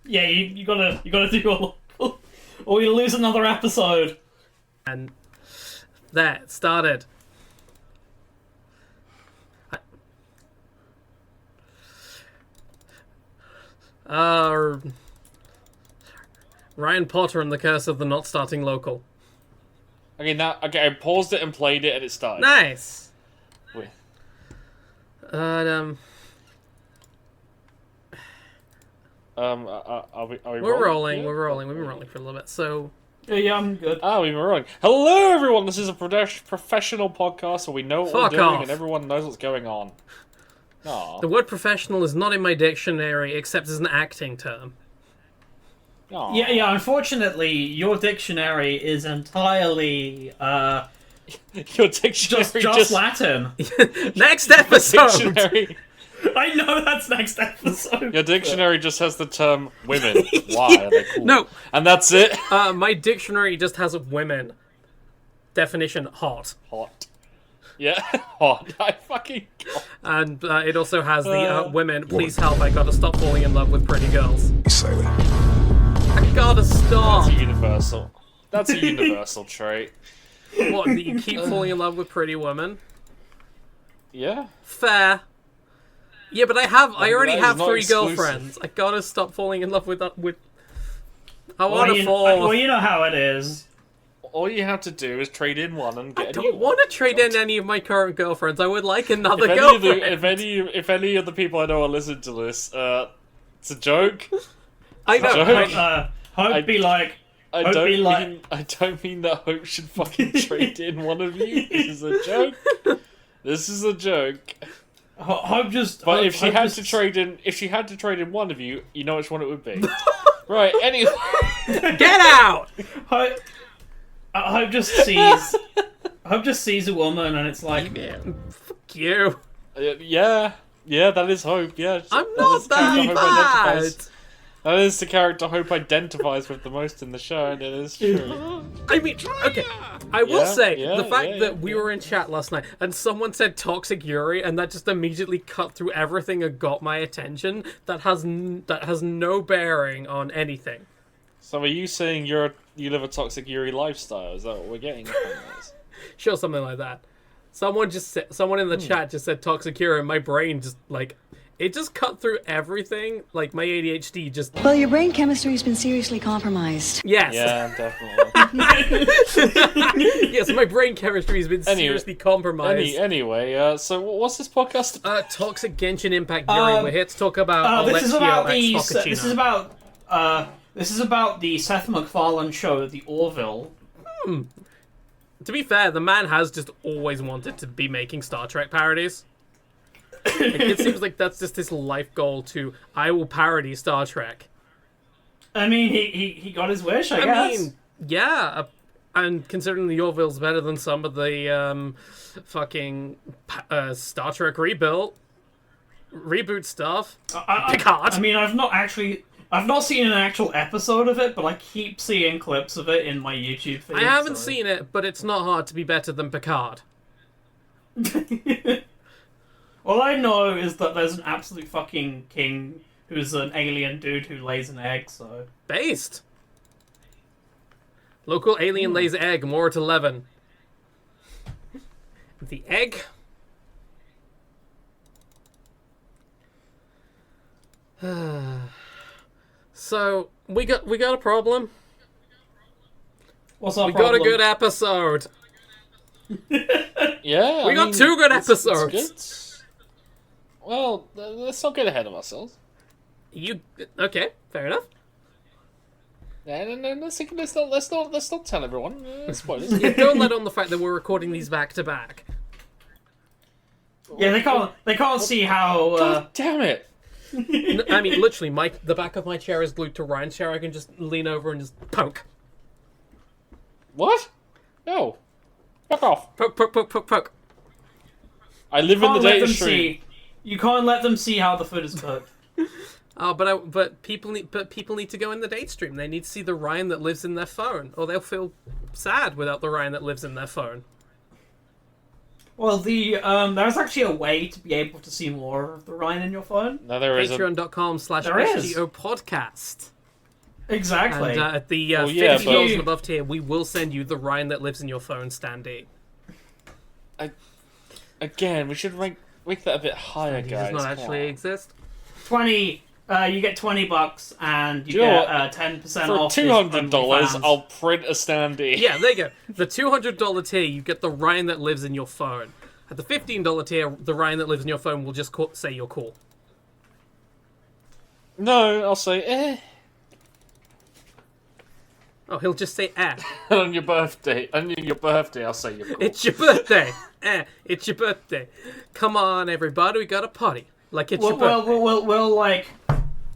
Yeah, you gotta do all, or we lose another episode. And that started. Ryan Potter and the Curse of the Not Starting Local. Okay, I paused it and played it, and it started. Nice. Wait. Are we rolling? rolling. Yeah. We're rolling. We've been rolling for a little bit. So Yeah, I'm good. Oh, we've been rolling. Hello, everyone. This is a professional podcast where we know what we're doing off. and everyone knows what's going on. Aww. The word professional is not in my dictionary except as an acting term. Aww. Yeah. Unfortunately, your dictionary is entirely Your dictionary just Latin. Next episode. Dictionary. I know that's next episode. Your dictionary just has the term women. Why are they cool? No. And that's it. My dictionary just has women. Definition, hot. Hot. Yeah, hot. I fucking... And it also has the women, please help, I gotta stop falling in love with pretty girls. I gotta stop. That's a universal. That's a universal trait. What, that you keep falling in love with pretty women? Yeah. Fair. Yeah, but I already that is have not 3 exclusive. girlfriends. I gotta stop falling in love with I Well, want to fall. well, you know how it is. All you have to do is trade in one and get I a new don't one. want to trade in any of my current girlfriends. I would like another If girlfriend. if any of the people I know are listening to this, it's a joke. I know. Joke. Hope be like. I Hope be like. don't mean that Hope should fucking trade in one of you. This is a joke. This is a joke. Hope just. But Hope, if she Hope had just- to trade in one of you, you know which one it would be. Right. Anyway. Get out! Hope just sees. Hope just sees a woman and it's like. Fuck you. Yeah, that is Hope. Yeah, I'm not that bad. That is the character Hope identifies with the most in the show, and it is true. I mean, okay. I will say the fact yeah, that we were in chat last night and someone said toxic Yuri, and that just immediately cut through everything and got my attention. That has no bearing on anything. So are you saying you live a toxic Yuri lifestyle? Is that what we're getting from this? Sure, something like that. Someone in the chat just said toxic Yuri, and my brain just it just cut through everything. Like my ADHD just. Well, your brain chemistry has been seriously compromised. Yes. Yeah, definitely. Yes, my brain chemistry has been seriously compromised. Anyway, so what's this podcast about? Toxic Genshin Impact Yuri. We're here to talk about This is Alexio about this is about the Seth MacFarlane show, The Orville. To be fair, the man has just always wanted to be making Star Trek parodies. It seems like that's just his life goal I will parody Star Trek. I mean, he got his wish, I guess. mean, yeah, and considering the Orville's better than some of the fucking Star Trek reboot stuff. Picard. I mean, I've not seen an actual episode of it, but I keep seeing clips of it in my YouTube feed. I haven't seen it, but it's not hard to be better than Picard. All I know is that there's an absolute fucking king who's an alien dude who lays an egg, so... Based. Local alien lays egg, more at 11. The egg... So, we got a problem. What's our We problem? got a good episode. Yeah, We got 2 good it's episodes. good. Well, let's not get ahead of ourselves. Okay, fair enough. No, let's not tell everyone. Spoilers. Yeah, don't let on the fact that we're recording these back to back. Yeah, they can't see how... God damn it! I mean, literally, the back of my chair is glued to Ryan's chair. I can just lean over and just poke. What? No. Fuck off. Poke. I live in the data stream. You can't let them see how the food is cooked. Oh, but people need to go in the date stream. They need to see the Ryan that lives in their phone, or they'll feel sad without the Ryan that lives in their phone. Well, there's actually a way to be able to see more of the Ryan in your phone. No, there isn't. There is. Patreon.com/SGO podcast. Exactly. And at the Well, yeah, $50 but- and above tier, we will send you the Ryan that lives in your phone standee. Again, we should make that a bit higher, Standee guys. does not Come actually on. exist. 20. You get $20 and you Do you know get 10% For off. $200, I'll print a standee. Yeah, there you go. The $200 tier, you get the Ryan that lives in your phone. At the $15 tier, the Ryan that lives in your phone will just say you're cool. No, I'll say, Oh, he'll just say eh. And on your birthday, I'll say you're cool. It's your birthday. It's your birthday. Come on, everybody, we got a party. Like it's your birthday. Well,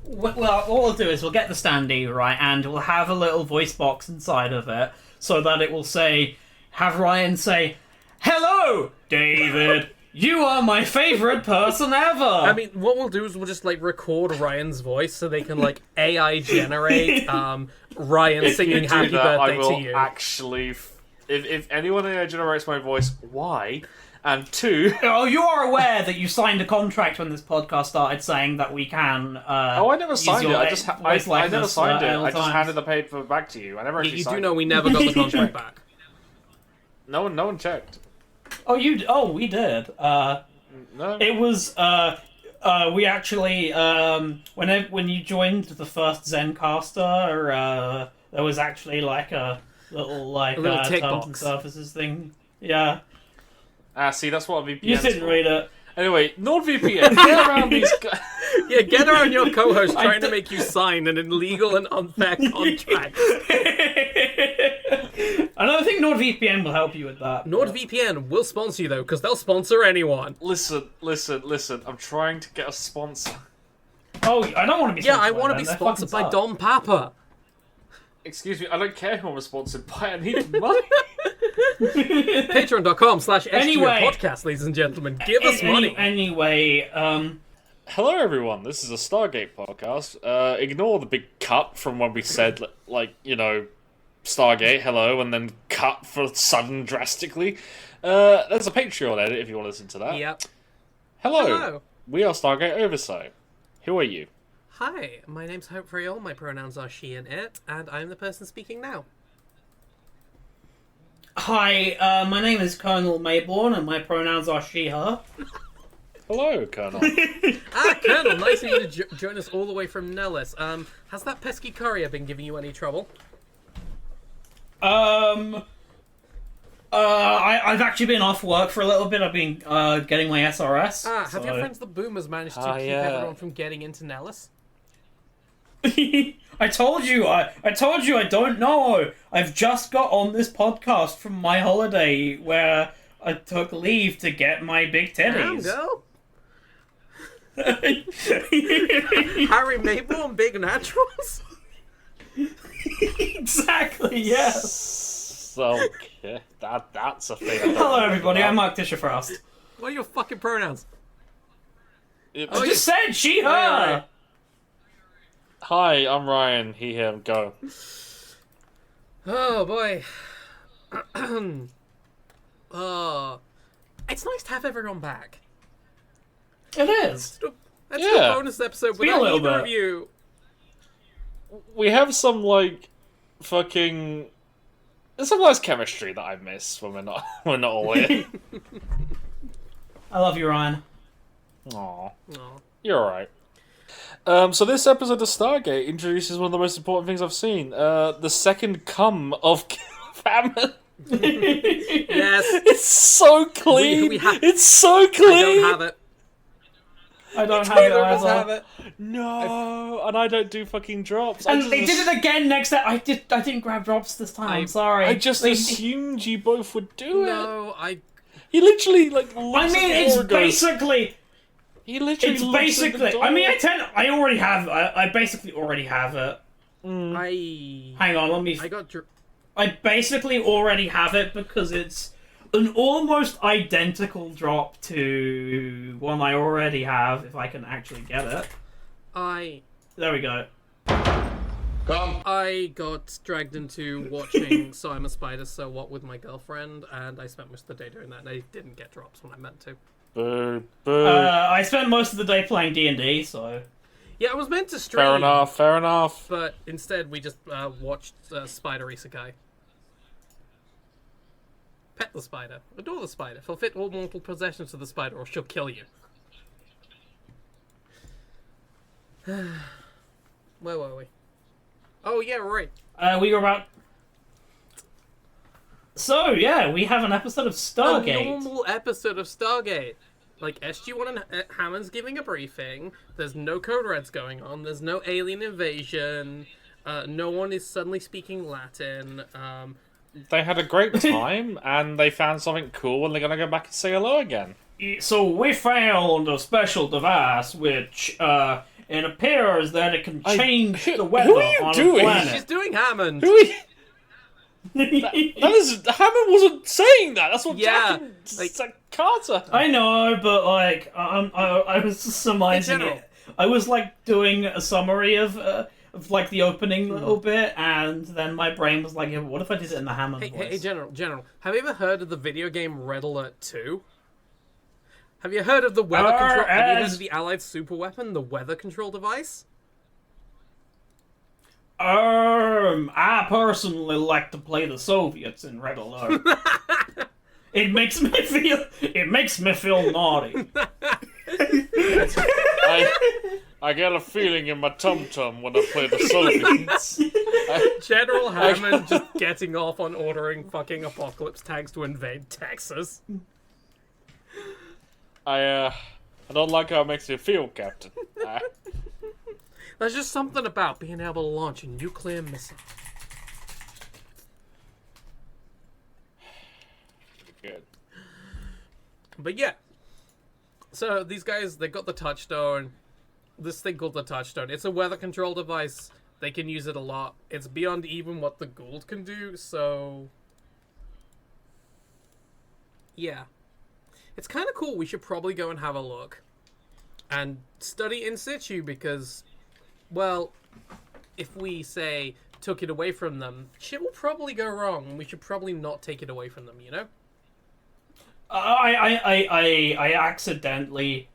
what we'll do is we'll get the standee, right, and we'll have a little voice box inside of it so that it will have Ryan say, "Hello, David, you are my favorite person ever." I mean, what we'll do is we'll just, record Ryan's voice so they can, AI generate, Ryan If singing you do happy that, birthday I will to you. actually... If anyone generates my voice, why? And two... Oh, you are aware that you signed a contract when this podcast started saying that we can. Oh, I never signed it. I just I never signed it. I just times. handed the paper back to you. I never actually You signed do know it. we never got the contract back. No one checked. Oh, we did. No. It was. We actually. When you joined the first Zencaster, there was actually a little tick terms and box. services thing. Yeah. See, that's what a VPN You didn't read it. Anyway, NordVPN, get around these guys. Yeah, get around your co-host trying to d- make you sign an illegal and unfair contract. I don't think NordVPN will help you with that. NordVPN will sponsor you, though, because they'll sponsor anyone. Listen. I'm trying to get a sponsor. Oh, I don't want to be. Yeah, I want to be sponsored by Dom Papa. Excuse me, I don't care who I'm sponsored by. I need money. Patreon.com/SGR Anyway. podcast, ladies and gentlemen. Give us money. Anyway, Hello, everyone. This is a Stargate podcast. Ignore the big cut from when we said, Stargate, hello, and then cut for sudden drastically. There's a Patreon edit if you want to listen to that. Yep. Hello. We are Stargate Oversight. Who are you? Hi, my name's Hope Friol, my pronouns are she and it, and I'm the person speaking now. hi. My name is Colonel Mayborn, and my pronouns are she/her. Hello, Colonel. Colonel, nice of you to join us all the way from Nellis. Has that pesky courier been giving you any trouble? I've actually been off work for a little bit. I've been getting my SRS. Have your friends the Boomers managed to keep yeah. everyone from getting into Nellis? I told you. I told you. I don't know. I've just got on this podcast from my holiday where I took leave to get my big Damn, titties. girl. Harry Mayborn, big naturals? Exactly. Yes. So, okay. That's a thing. Hello, everybody. I'm Mark Tischerfrost. What are your fucking pronouns? I just said she/her. yeah. Hi, I'm Ryan. He, him, go. Oh, boy. Oh, it's nice to have everyone back. It is. Let's do Yeah. a bonus episode been a without little either bit. of you. We have some, fucking... There's some nice chemistry that I miss when we're not all here. I love you, Ryan. Aw. Aw. You're alright. So this episode of Stargate introduces one of the most important things I've seen. The second cum of famine. Yes, It's so clean. It's so I clean. don't have it. I don't have it Neither of us either. have it. No, and I don't do fucking drops. And they did it again next time. I didn't grab drops this time. I'm sorry. I just assumed you both would do it. No, He literally I mean, it's basically. He literally. It's looks at the basically. door. I mean, I already have. I basically already have it. Hang on, let me. I got I basically already have it because it's an almost identical drop to one I already have. If I can actually get it. There we go. I got dragged into watching So I'm a Spider, So What with my girlfriend, and I spent most of the day doing that, and I didn't get drops when I meant to. Boo, boo. I spent most of the day playing D&D, so. Yeah, I was meant to stream. Fair enough. But instead, we just watched Spider Isekai. Pet the spider. Adore the spider. Fulfill all mortal possessions to the spider, or she'll kill you. Where were we? Oh, yeah, right. We were about... So, yeah, we have an episode of Stargate. A normal episode of Stargate. Like, SG-1 and Hammond's giving a briefing. There's no code reds going on. There's no alien invasion. No one is suddenly speaking Latin. They had a great time, and they found something cool, and they're gonna go back and say hello again. So we found a special device which, it appears that it can change the weather who are you on doing? a planet. She's doing Hammond. Who are you? That is... Hammond wasn't saying that. That's what Jack and Carter... I know, but, like, I was surmising general. it. I was, like, doing a summary of like, the opening little bit, and then my brain was like, yeah, what if I did it in the Hammond voice? Hey, General, have you ever heard of the video game Red Alert 2? Have you heard of the weather control... Have you heard of the Allied superweapon, the weather control device? I personally like to play the Soviets in Red Alert. It makes me feel naughty. I get a feeling in my tum-tum when I play the Soviets. General Hammond just getting off on ordering fucking apocalypse tanks to invade Texas. I don't like how it makes you feel, Captain. There's just something about being able to launch a nuclear missile. Good. But yeah. So these guys, they got the Touchstone. This thing called the Touchstone. It's a weather control device. They can use it a lot. It's beyond even what the Gould can do, so... Yeah. It's kind of cool. We should probably go and have a look. And study in situ, because... Well, if we, say, took it away from them, shit will probably go wrong, and we should probably not take it away from them, you know? I accidentally,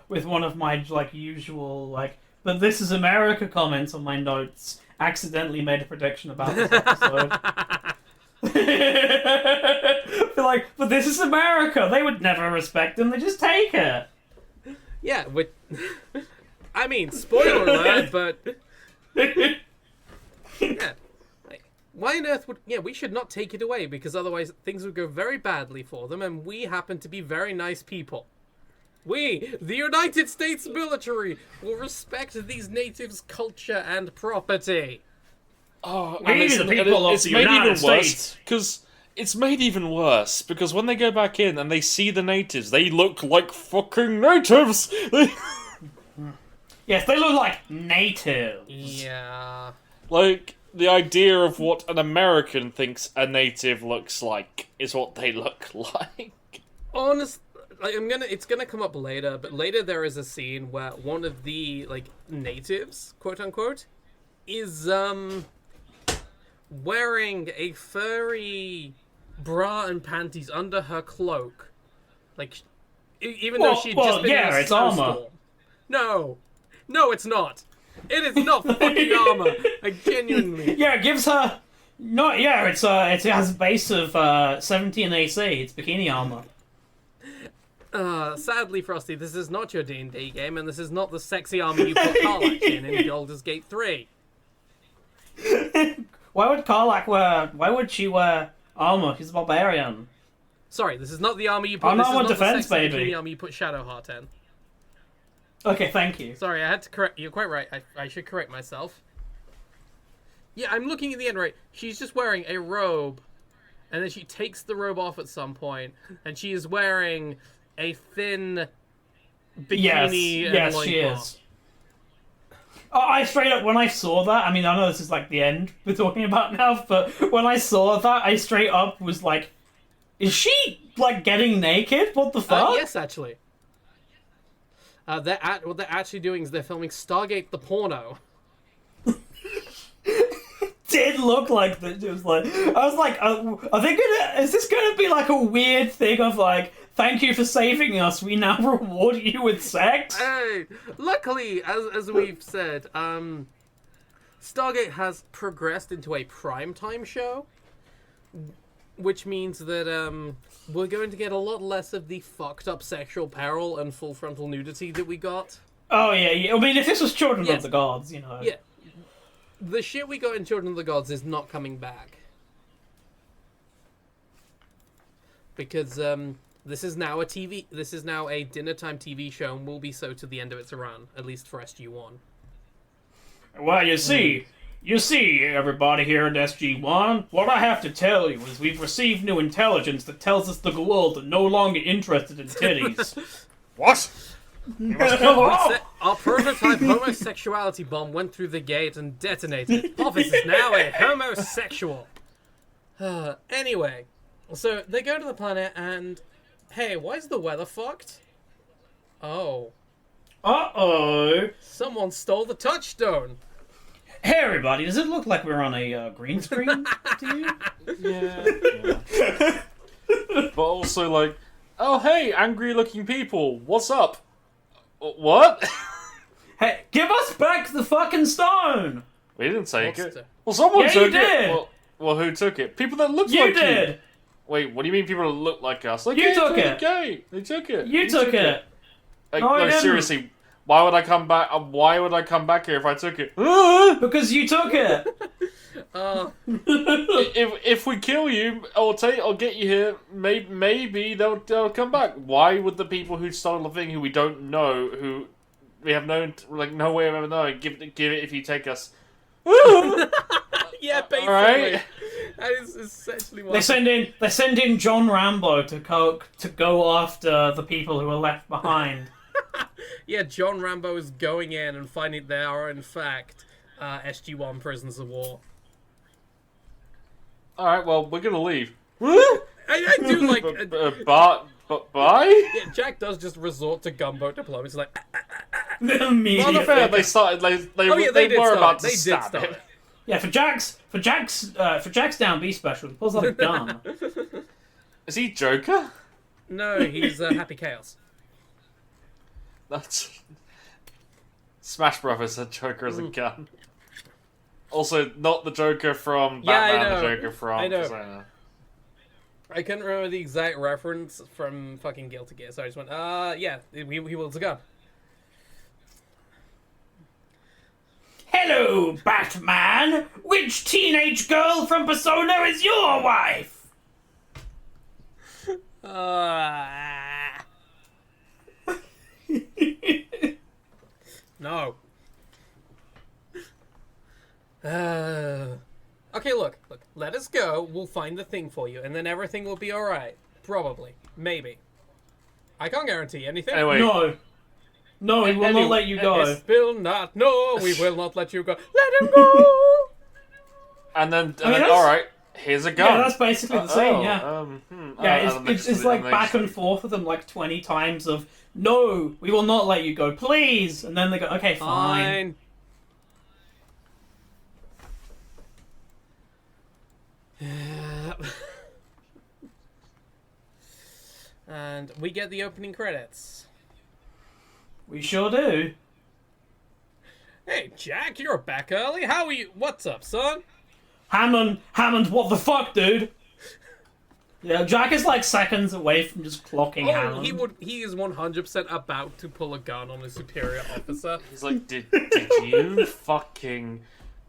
with one of my, like, usual, like, but this is America comments on my notes, accidentally made a prediction about this episode. Like, but this is America! They would never respect them, they just take it! Yeah, I mean, spoiler alert, but... Yeah. Why on earth would... Yeah, we should not take it away, because otherwise things would go very badly for them, and we happen to be very nice people. We, the United States military, will respect these natives' culture and property. Oh, We, the people of the United States. Because it's made even worse, because when they go back in and they see the natives, they look like fucking natives! Yes, they look like natives. Yeah. Like, the idea of what an American thinks a native looks like is what they look like. Honest, like, it's gonna come up later, but later there is a scene where one of the, like, natives, quote unquote, is, wearing a furry bra and panties under her cloak. Like, even though she'd just been in a it's armor. snowstorm. No, it's not. It is not fucking armor. Like, genuinely. Yeah, it gives her... No, yeah, it has a base of 17 AC. It's bikini armor. Sadly, Frosty, this is not your D&D game, and this is not the sexy armor you put Karlach in Baldur's Gate 3. Why would she wear armor? She's a barbarian. Sorry, this is not the armor you put... I'm this not is on not defense, the sexy baby. bikini armor you put Shadowheart in. Okay, thank you. Sorry, I had to correct... You're quite right. I should correct myself. Yeah, I'm looking at the end, right? She's just wearing a robe, and then she takes the robe off at some point, and she is wearing a thin bikini and yes, loincloth. she is. Oh, I straight up, when I saw that, I mean, I know this is like the end we're talking about now, but when I saw that, I straight up was like, is she, like, getting naked? What the fuck? Yes, actually. What they're actually doing is they're filming Stargate the porno. did look like that. It was like, I was like, are they gonna? Is this gonna be like a weird thing of like, thank you for saving us, we now reward you with sex? Hey, luckily, as we've said, Stargate has progressed into a primetime show, which means that we're going to get a lot less of the fucked up sexual peril and full frontal nudity that we got. Oh yeah. I mean, if this was Children Yes. of the Gods, you know. Yeah. The shit we got in Children of the Gods is not coming back. Because this is now a dinner time TV show and will be so to the end of its run, at least for SG-1. Well, you see, everybody here at SG-1, what I have to tell you is we've received new intelligence that tells us the Goa'uld are no longer interested in titties. What? Our prototype homosexuality bomb went through the gate and detonated. Office is now a homosexual. Anyway, so they go to the planet and, hey, why is the weather fucked? Oh. Uh-oh. Someone stole the Touchstone. Hey, everybody, does it look like we're on a green screen to you? Yeah. But also, like, oh, hey, angry-looking people, what's up? What? Hey, give us back the fucking stone! We didn't take What's it. Well, someone Yeah, took you did. it. Well, who took it? People that looked You like did! you. Wait, what do you mean people that look like us? Like, You yeah, took they're it. Gay. They took it. You took it! Like, No, I no, didn't. seriously, why would I come back? Why would I come back here if I took it? Because you took it! If we kill you or get you here, maybe they'll come back. Why would the people who stole the thing, who we don't know, who we have no way of ever knowing, give it if you take us? Yeah, basically. Alright. That is essentially what... They send in John Rambo to go after the people who are left behind. Yeah, John Rambo is going in and finding they are, in fact, SG-1 prisoners of war. Alright, well, we're gonna leave. I do like... But bye? Yeah, Jack does just resort to gunboat diplomacy. Like, Immediately. Well, fair, they started. They were about to They did stab start him. it. Yeah, for Jack's down B special, he pulls out a gun. Is he Joker? No, he's Happy Chaos. That's Smash Brothers had Joker as a gun. Also, not the Joker from Batman. I know. The Joker from. I know. I couldn't remember the exact reference from fucking Guilty Gear, so I just went, yeah, he wields a gun. Hello, Batman! Which teenage girl from Persona is your wife? No. Okay, look, let us go, we'll find the thing for you, and then everything will be alright. Probably. Maybe. I can't guarantee anything. Anyway, No, we will not let you go. Yes, will not. No, we will not let you go. Let him go! and then that's- all right, here's a gun. Yeah, that's basically the same, yeah. Yeah, and it's like back and forth with them like 20 times of, no, we will not let you go, please! And then they go, okay, fine. And we get the opening credits. We sure do. Hey, Jack, you're back early. How are you? What's up, son? Hammond, what the fuck, dude? Yeah, Jack is like seconds away from just clocking Oh, Hammond. he is 100% about to pull a gun on a superior officer. He's like, did you fucking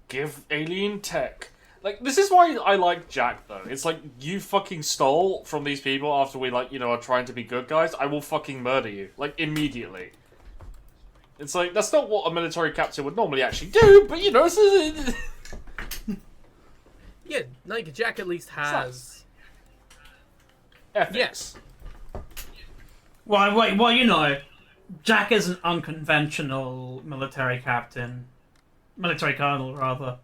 give alien tech? Like, this is why I like Jack, though. It's like, you fucking stole from these people after we, like, are trying to be good guys. I will fucking murder you. Like, immediately. It's like, that's not what a military captain would normally actually do, but, Yeah, like, Jack at least has... ethics. Yes. Well, Jack is an unconventional military colonel, rather.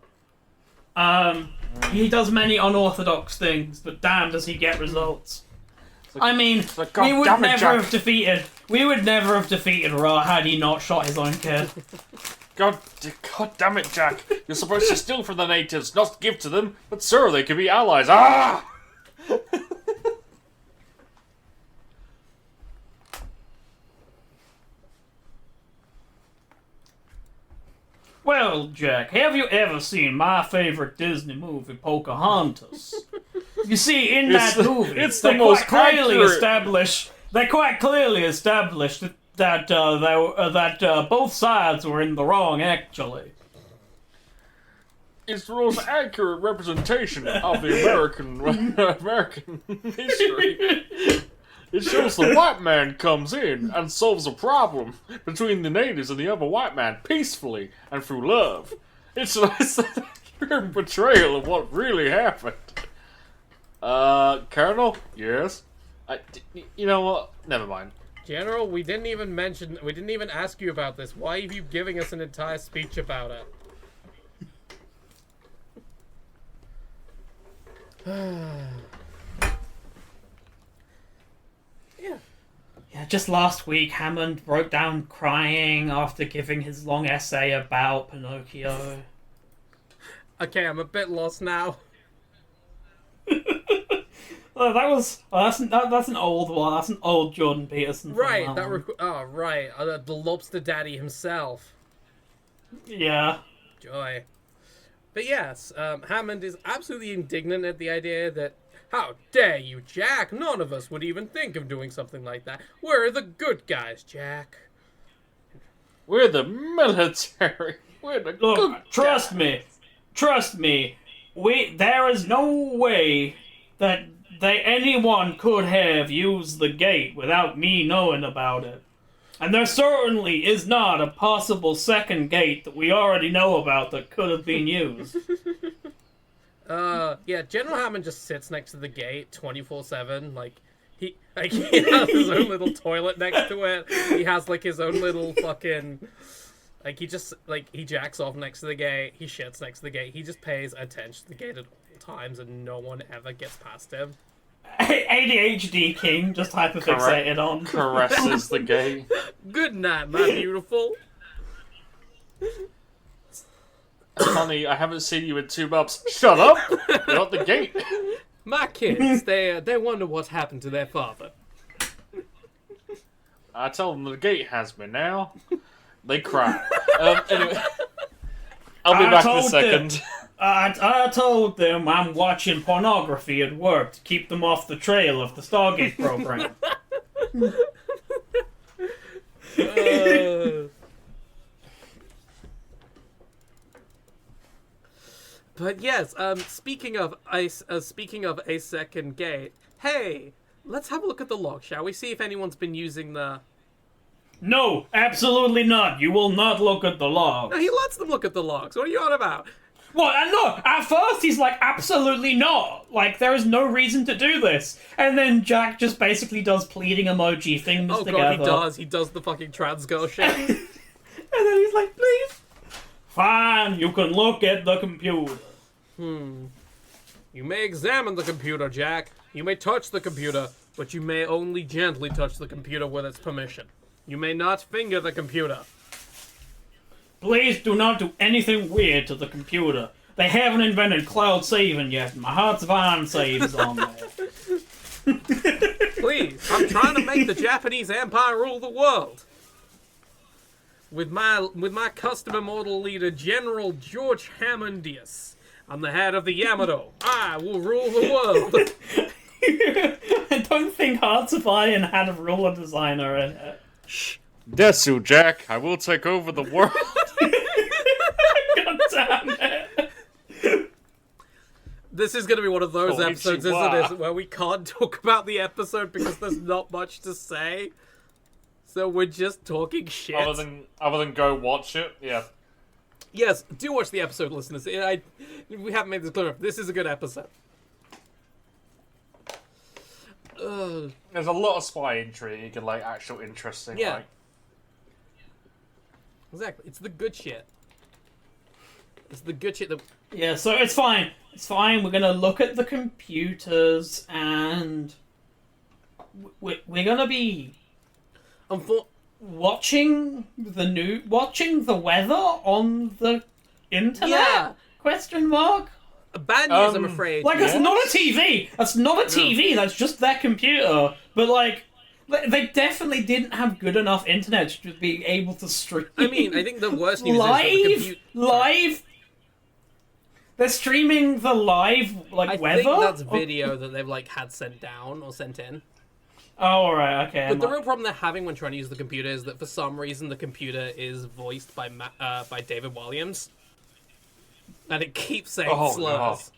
He does many unorthodox things, but damn, does he get results. I mean, we would never have defeated Ra had he not shot his own kid. God damn it, Jack. You're supposed to steal from the natives, not give to them. But sir, they could be allies. Ah! Well, Jack, have you ever seen my favorite Disney movie, Pocahontas? You see, in that movie, it's the most accurate. They quite clearly established that both sides were in the wrong, actually. It's the most accurate representation of the American history. It shows the white man comes in and solves a problem between the natives and the other white man peacefully and through love. It's an accurate portrayal of what really happened. Colonel? Yes? You know what? Never mind. General, we didn't even ask you about this. Why are you giving us an entire speech about it? Yeah, just last week, Hammond broke down crying after giving his long essay about Pinocchio. Okay, I'm a bit lost now. Well, that's an old one. That's an old Jordan Peterson film. Right, Right. The lobster daddy himself. Yeah. Joy. But yes, Hammond is absolutely indignant at the idea that, how dare you, Jack? None of us would even think of doing something like that. We're the good guys, Jack. We're the military. We're the good guys. Trust me. There is no way that anyone could have used the gate without me knowing about it. And there certainly is not a possible second gate that we already know about that could have been used. Yeah, General Hammond just sits next to the gate 24/7. He has his own little toilet next to it. He has his own little fucking he jacks off next to the gate. He shits next to the gate. He just pays attention to the gate at all times, and no one ever gets past him. ADHD King just hyperfixated on. Caresses the gate. Good night, my beautiful. Honey, I haven't seen you in 2 months. Shut up! You're at the gate. My kids, they wonder what's happened to their father. I tell them the gate has me now. They cry. Anyway, I'll be back in a second. I told them I'm watching pornography at work to keep them off the trail of the Stargate program. But yes, speaking of a second gate, hey, let's have a look at the log, shall we? See if anyone's been using the... No, absolutely not. You will not look at the logs. No, he lets them look at the logs. What are you on about? Well, no, at first he's like, absolutely not. There is no reason to do this. And then Jack just basically does pleading emoji things together. Oh god, he does. He does the fucking trans girl shit. And then he's like, please. Fine, you can look at the computer. You may examine the computer, Jack. You may touch the computer, but you may only gently touch the computer with its permission. You may not finger the computer. Please do not do anything weird to the computer. They haven't invented cloud saving yet, and my Hearts of Iron saves on there. Please, I'm trying to make the Japanese Empire rule the world. With my custom immortal leader, General George Hammondius. I'm the head of the Yamato. I will rule the world. I don't think Hearts of Iron had a ruler designer in it. Shh. Desu, Jack. I will take over the world. God damn it. This is going to be one of those episodes, isn't it, where we can't talk about the episode because there's not much to say. So we're just talking shit. Other than go watch it, yeah. Yes, do watch the episode, listeners. We haven't made this clear enough. This is a good episode. There's a lot of spy intrigue and actual interesting. Yeah. Exactly. It's the good shit. It's the good shit that... Yeah, so it's fine. It's fine. We're going to look at the computers and we're going to be... watching the weather on the internet? Yeah. Question mark. Bad news, I'm afraid. Like, that's not a TV. That's not a TV. That's just their computer. But like, they definitely didn't have good enough internet to be able to stream. I mean, I think the worst news is live. They're streaming the live weather. I think that's video that they've like had sent down or sent in. Oh, alright, okay. But the real problem they're having when trying to use the computer is that for some reason the computer is voiced by David Williams, and it keeps saying slurs.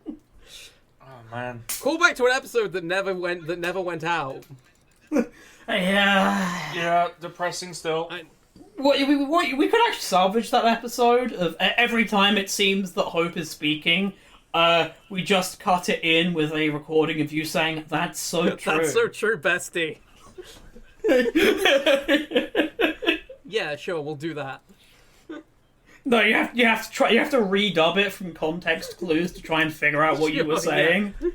Oh man! Call back to an episode that never went out. Yeah, depressing still. We could actually salvage that episode of every time it seems that Hope is speaking. We just cut it in with a recording of you saying, "That's so true." That's so true, bestie. Yeah, sure, we'll do that. No, you have to try. You have to redub it from context clues to try and figure out what you were saying. Yeah.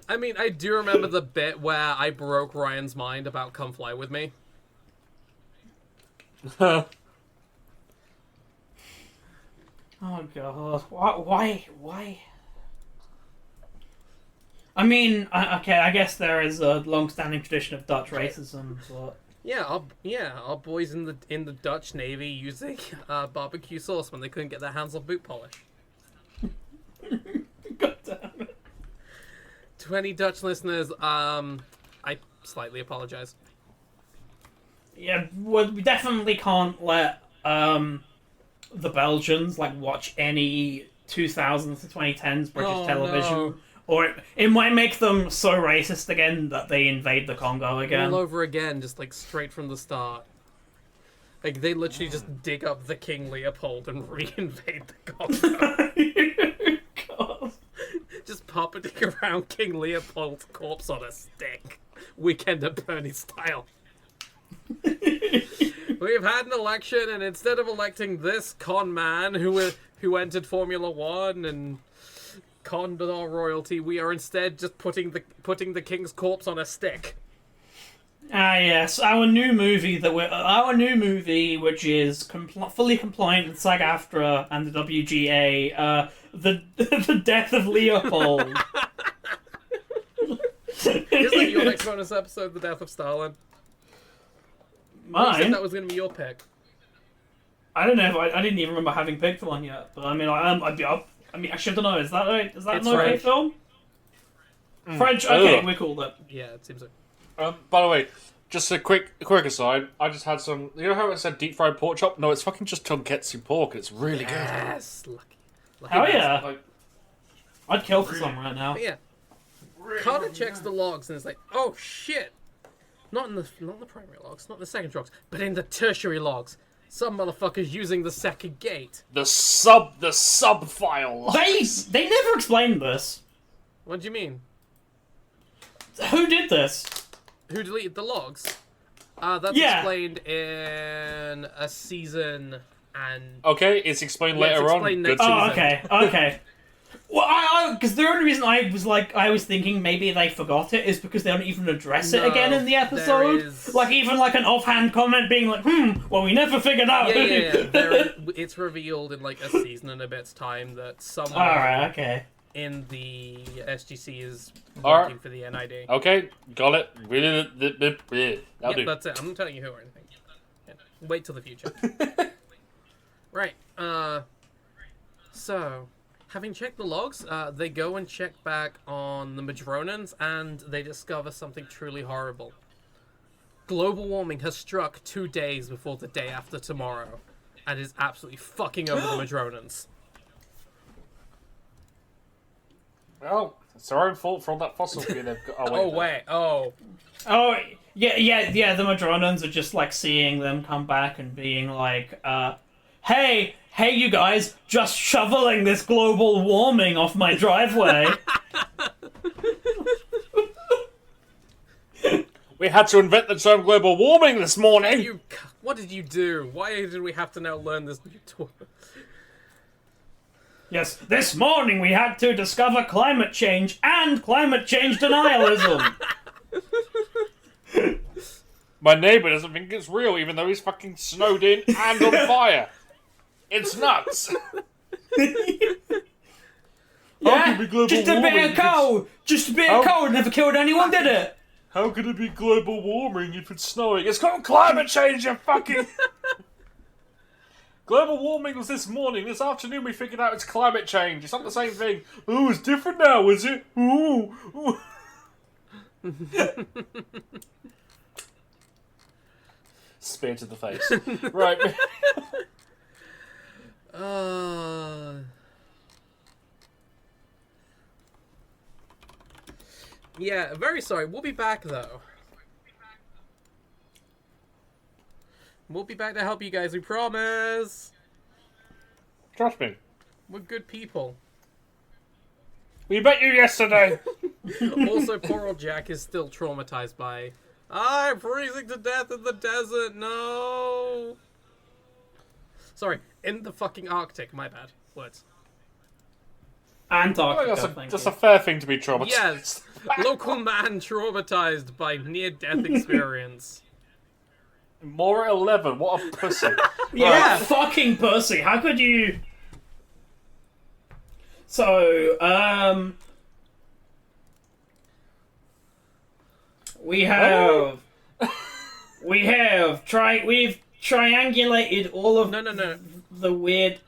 I mean, I do remember the bit where I broke Ryan's mind about "Come Fly with Me." Oh god, why? I mean, okay, I guess there is a long-standing tradition of Dutch racism, but our boys in the Dutch Navy using barbecue sauce when they couldn't get their hands on boot polish. God damn it. To any Dutch listeners, I slightly apologize. Yeah, well, we definitely can't let the Belgians watch any 2000s to 2010s British television, no. or it might make them so racist again that they invade the Congo again. All over again, just straight from the start. Like they literally just dig up the King Leopold and reinvade the Congo. God. Just puppeting around King Leopold's corpse on a stick, Weekend at Bernie style. We've had an election, and instead of electing this con man who entered Formula One and conned our royalty, we are instead just putting the king's corpse on a stick. Yes, our new movie, which is fully compliant with SAG-AFTRA and the WGA, the death of Leopold. Isn't your next bonus episode the death of Stalin? Mine? You said that was going to be your pick. I don't know if I didn't even remember having picked one yet, but I mean, I should know. Is that an okay French. film? French. Okay, we called it. Yeah, it seems like. By the way, just a quick aside. I just had some. You know how it said deep fried pork chop? No, it's fucking just tonkatsu pork. It's really good. Yes, lucky. Hell yeah! Like, I'd kill for some right now. But yeah. Carter checks the logs and is like, "Oh shit! Not in the primary logs, not in the secondary logs, but in the tertiary logs. Some motherfuckers using the second gate." the sub file. They never explained this. What do you mean? Who did this? Who deleted the logs? That's Yeah. explained in a season and. Okay, it's explained Yeah, it's later explained on. Good next to season. Oh, okay. Well, because the only reason I was thinking maybe they forgot it is because they don't even address it No, again in the episode. there is- Even an offhand comment being like, well, we never figured out. Yeah. It's revealed in a season and a bit's time that someone Alright, okay. in the SGC is Alright. working for the NID. Okay, got it. That'll do. That's it. I'm not telling you who or anything. Yeah. Wait till the future. Right. So, having checked the logs, they go and check back on the Madronans, and they discover something truly horrible. Global warming has struck 2 days before the day after tomorrow, and is absolutely fucking over the Madronans. Well, it's their own fault for all that fossil fuel they've got. Oh, wait. Oh. Oh, yeah, the Madronans are just, seeing them come back and being like, hey, you guys, just shoveling this global warming off my driveway. We had to invent the term global warming this morning. What did you do? Why did we have to now learn this new tool? Yes, this morning we had to discover climate change and climate change denialism. My neighbour doesn't think it's real, even though he's fucking snowed in and on fire. It's nuts. Yeah, be global just a bit warming of if cold. Just a bit of cold never killed anyone, did it? How could it be global warming if it's snowing? It's called climate change, you fucking... Global warming was this morning. This afternoon we figured out it's climate change. It's not the same thing. Oh, it's different now, is it? Ooh. Ooh. Spear to the face. Right. Yeah, very sorry. We'll be back, though. We'll be back to help you guys, we promise. Trust me. We're good people. We met you yesterday. Also, poor old Jack is still traumatized by... I'm freezing to death in the desert, no! Sorry, in the fucking Arctic, my bad. Words. Antarctica, That's a fair thing to be traumatized. Yes! Local man traumatized by near-death experience. More 11, what a pussy. Yeah, fucking pussy. How could you... So, we've triangulated all of No. the weird...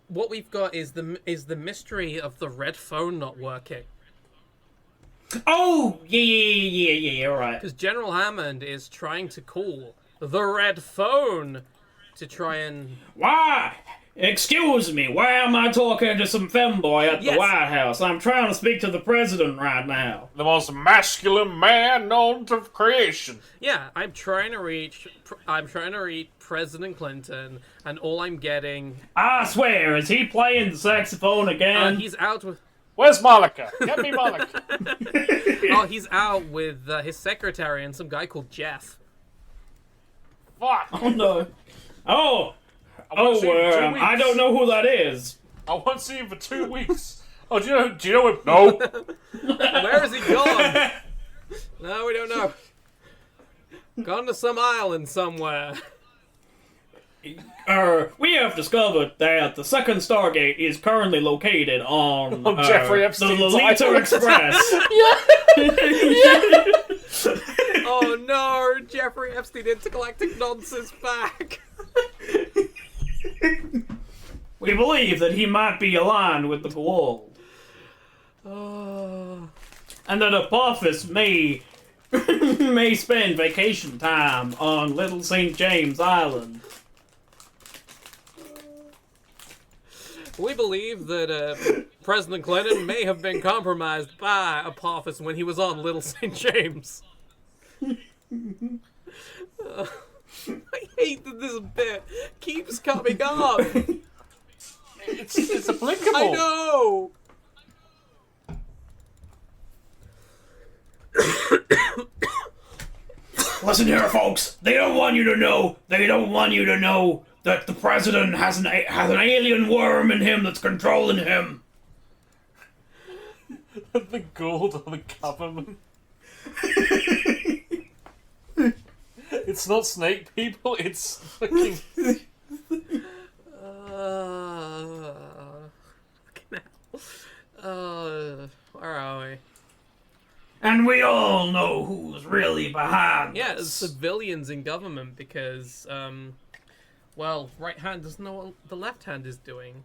What we've got is the mystery of the red phone not working. Oh, yeah, right. Because General Hammond is trying to call the red phone to try and... Why? Excuse me, why am I talking to some femboy at the Yes. White House? I'm trying to speak to the president right now. The most masculine man known to creation. Yeah, I'm trying to reach President Clinton, and all I'm getting... I swear, is he playing the saxophone again? he's out with... Where's Malika? Get me Malika. Oh, he's out with his secretary and some guy called Jeff. Fuck. Oh no. Oh, wanna see him for 2 I weeks. don't know who that is. I won't see him for 2 weeks. Oh, do you know him? No. Where has he gone? No, we don't know. Gone to some island somewhere. We have discovered that the second Stargate is currently located on Jeffrey the Epstein's Lolita island. Express. Oh no, Jeffrey Epstein intergalactic nonsense back. We believe that he might be aligned with the Goa'uld, Oh. and that Apophis may spend vacation time on Little St. James Island. We believe that President Clinton may have been compromised by Apophis when he was on Little St. James. I hate that this bit keeps coming up. It's applicable. I know. Listen here, folks. They don't want you to know. They don't want you to know that the president has an alien worm in him that's controlling him. The gold on the government. It's not snake people, it's fucking... Where are we? And we all know who's really behind Yeah, this. civilians in government because, well, right hand doesn't know what the left hand is doing.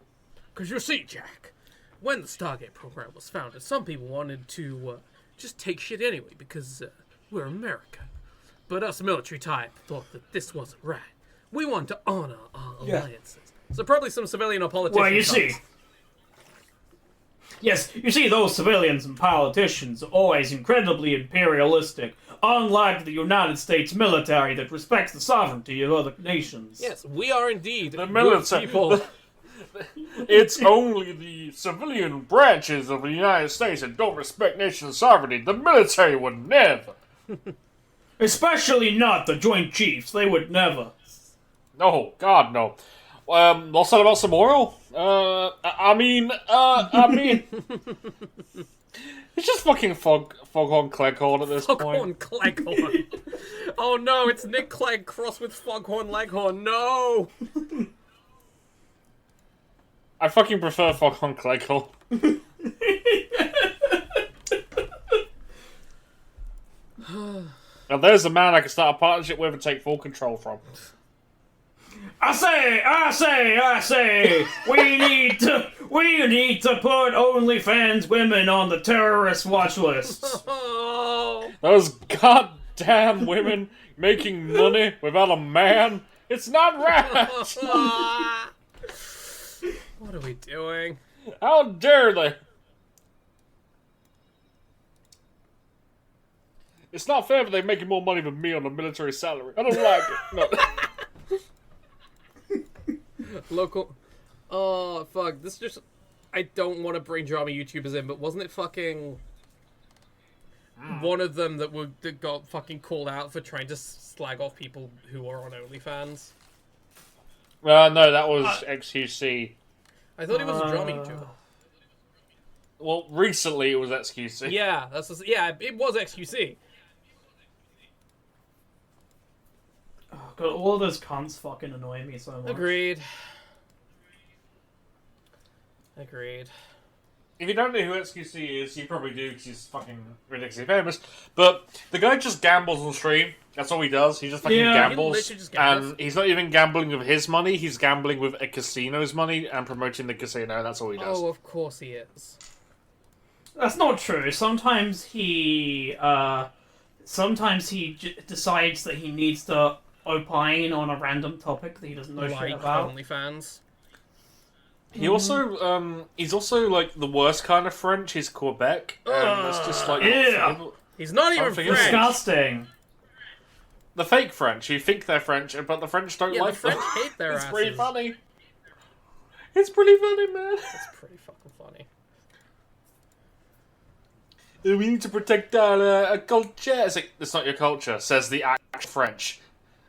Because you see, Jack, when the Stargate program was founded, some people wanted to just take shit anyway because we're America. But us military type thought that this wasn't right. We want to honor our alliances. So probably some civilian or politician. Well, you see. Yes, you see, those civilians and politicians are always incredibly imperialistic, unlike the United States military that respects the sovereignty of other nations. Yes, we are indeed The good military. people. It's only the civilian branches of the United States that don't respect nation sovereignty. The military would never. Especially not the Joint Chiefs, they would never. No, God, no. What's that about some oil? I mean, it's just fucking Foghorn Cleghorn at this point. Foghorn Cleghorn. Oh no, it's Nick Clegg crossed with Foghorn Leghorn. No! I fucking prefer Foghorn Leghorn. Now there's a man I can start a partnership with and take full control from. I say, we need to put OnlyFans women on the terrorist watch lists. Oh. Those goddamn women making money without a man. It's not right. What are we doing? How dare they? It's not fair that they're making more money than me on a military salary. I don't like it. No. Local. Oh, fuck. This just. I don't want to bring drama YouTubers in, but wasn't it fucking. One of them that got fucking called out for trying to slag off people who are on OnlyFans? No, that was XQC. I thought he was a drama YouTuber. Well, recently it was XQC. Yeah, it was XQC. Oh, God, all of those cunts fucking annoy me so much. Agreed. If you don't know who XQC is, you probably do because he's fucking ridiculously famous. But the guy just gambles on stream. That's all he does. He just fucking gambles. He literally just gambles. And he's not even gambling with his money. He's gambling with a casino's money and promoting the casino. That's all he does. Oh, of course he is. That's not true. Sometimes he decides that he needs to opine on a random topic that he doesn't know shit about. OnlyFans. He also, he's also like the worst kind of French. He's Quebec, and that's just like He's not even Something French. Disgusting. the fake French. Who think they're French, but the French don't Yeah, like the French them. hate their It's asses. pretty funny. It's pretty funny, man. That's pretty fucking funny. We need to protect our culture. It's like, it's not your culture, says the actual French.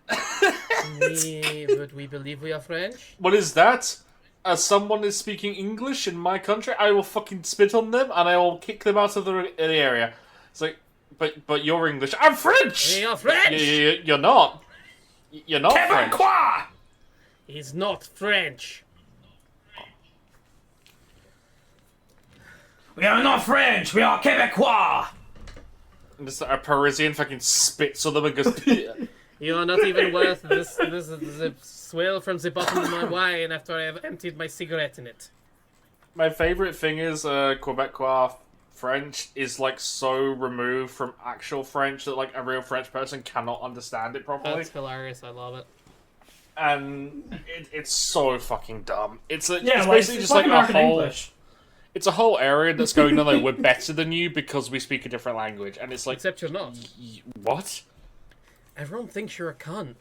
But we believe we are French. What is that? As someone is speaking English in my country, I will fucking spit on them and I will kick them out of the area. It's like, but you're English. I'm French! We are French! You're not. You're not French. Quebecois! He's not French. We are not French, we are Quebecois! And just a Parisian fucking spits on them and goes, You are not even worth this the swill from the bottom of my wine after I have emptied my cigarette in it. My favourite thing is Quebecois French is like so removed from actual French that like a real French person cannot understand it properly. That's hilarious, I love it. And it's so fucking dumb. It's Yeah, basically just like a American whole... English. It's a whole area that's going on like, we're better than you because we speak a different language. And it's like... Except you're not. What? Everyone thinks you're a cunt.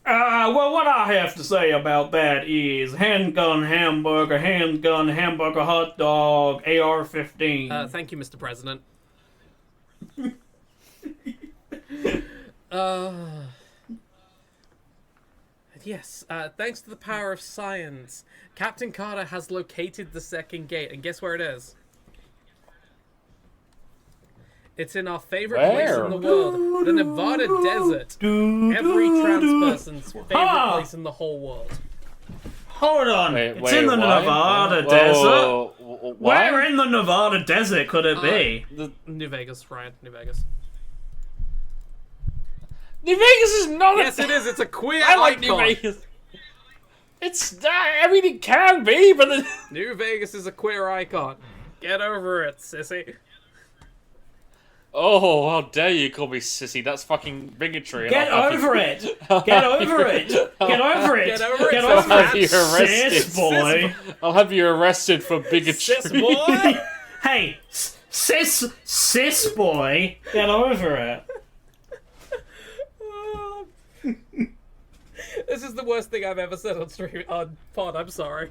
Well, what I have to say about that is handgun, hamburger, hot dog, AR-15. Thank you, Mr. President. Yes, thanks to the power of science, Captain Carter has located the second gate, and guess where it is? It's in our favorite place in the world, the Nevada desert. Every trans person's favorite place in the whole world. Hold on, Wait, it's in the what? Nevada Whoa, desert? what? Where in the Nevada desert could it be? New Vegas, Ryan. New Vegas. New Vegas is not Yes, it is. It's a queer I like icon. New Vegas. It's... I mean, it can be, but... New Vegas is a queer icon. Get over it, sissy. Oh, how dare you call me sissy. That's fucking bigotry. Get over it! Get over it! Get over it! Get over it, Get I'll over have it! you arrested. Sis boy! I'll have you arrested for bigotry. Sis boy! Hey, sis boy! Get over it! This is the worst thing I've ever said on stream on pod. I'm sorry.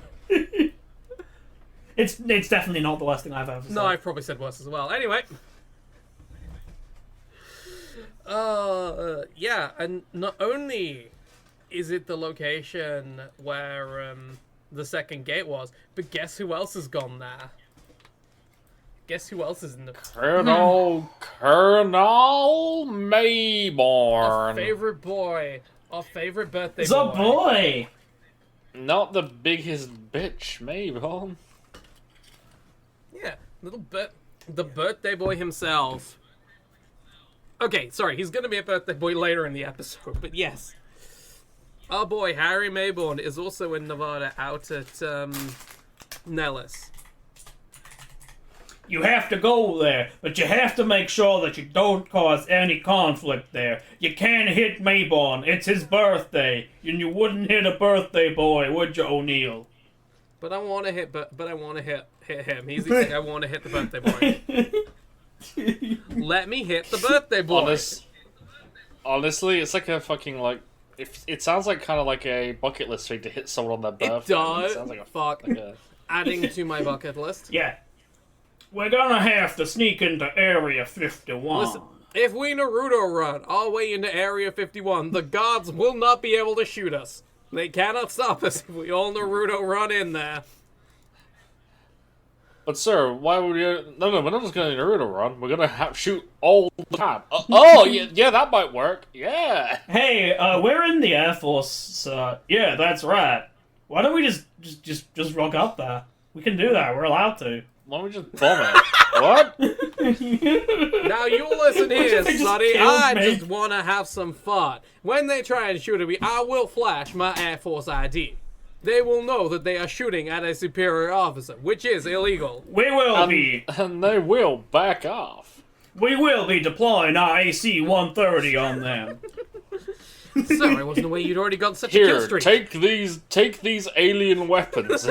It's definitely not the worst thing I've ever said. No, I've probably said worse as well. Anyway. Yeah, and not only is it the location where the second gate was, but guess who else has gone there? Guess who else is in the Colonel Mayborn. favorite boy, our favorite birthday The boy. boy! Not the biggest bitch, Mayborn. Yeah, the birthday boy himself. Okay, sorry, he's gonna be a birthday boy later in the episode, but yes. Our boy Harry Mayborn is also in Nevada out at Nellis. You have to go there, but you have to make sure that you don't cause any conflict there. You can't hit Mayborn. It's his birthday, and you wouldn't hit a birthday boy, would you, O'Neill? But I want to hit him. He's saying I want to hit the birthday boy. Let me hit the birthday boy. Honestly, it's like a fucking like. It sounds like kind of like a bucket list thing to hit someone on their birthday. It does. Sounds like a Fuck. like a... Adding to my bucket list. Yeah. We're gonna have to sneak into Area 51. Listen, if we Naruto run our way into Area 51, the guards will not be able to shoot us. They cannot stop us if we all Naruto run in there. But sir, why would you? No, we're not just gonna Naruto run. We're gonna shoot all the time. Oh, yeah, that might work. Yeah. Hey, we're in the Air Force. Yeah, that's right. Why don't we just rock up there? We can do that. We're allowed to. Why don't we just bomb it? What? Now you listen here, They just Sonny. killed I me. just want to have some fun. When they try and shoot at me, I will flash my Air Force ID. They will know that they are shooting at a superior officer, which is illegal. We will be. And they will back off. We will be deploying our AC-130 on them. Sorry, I wasn't aware you'd already got such a kill Here, streak. take these alien weapons.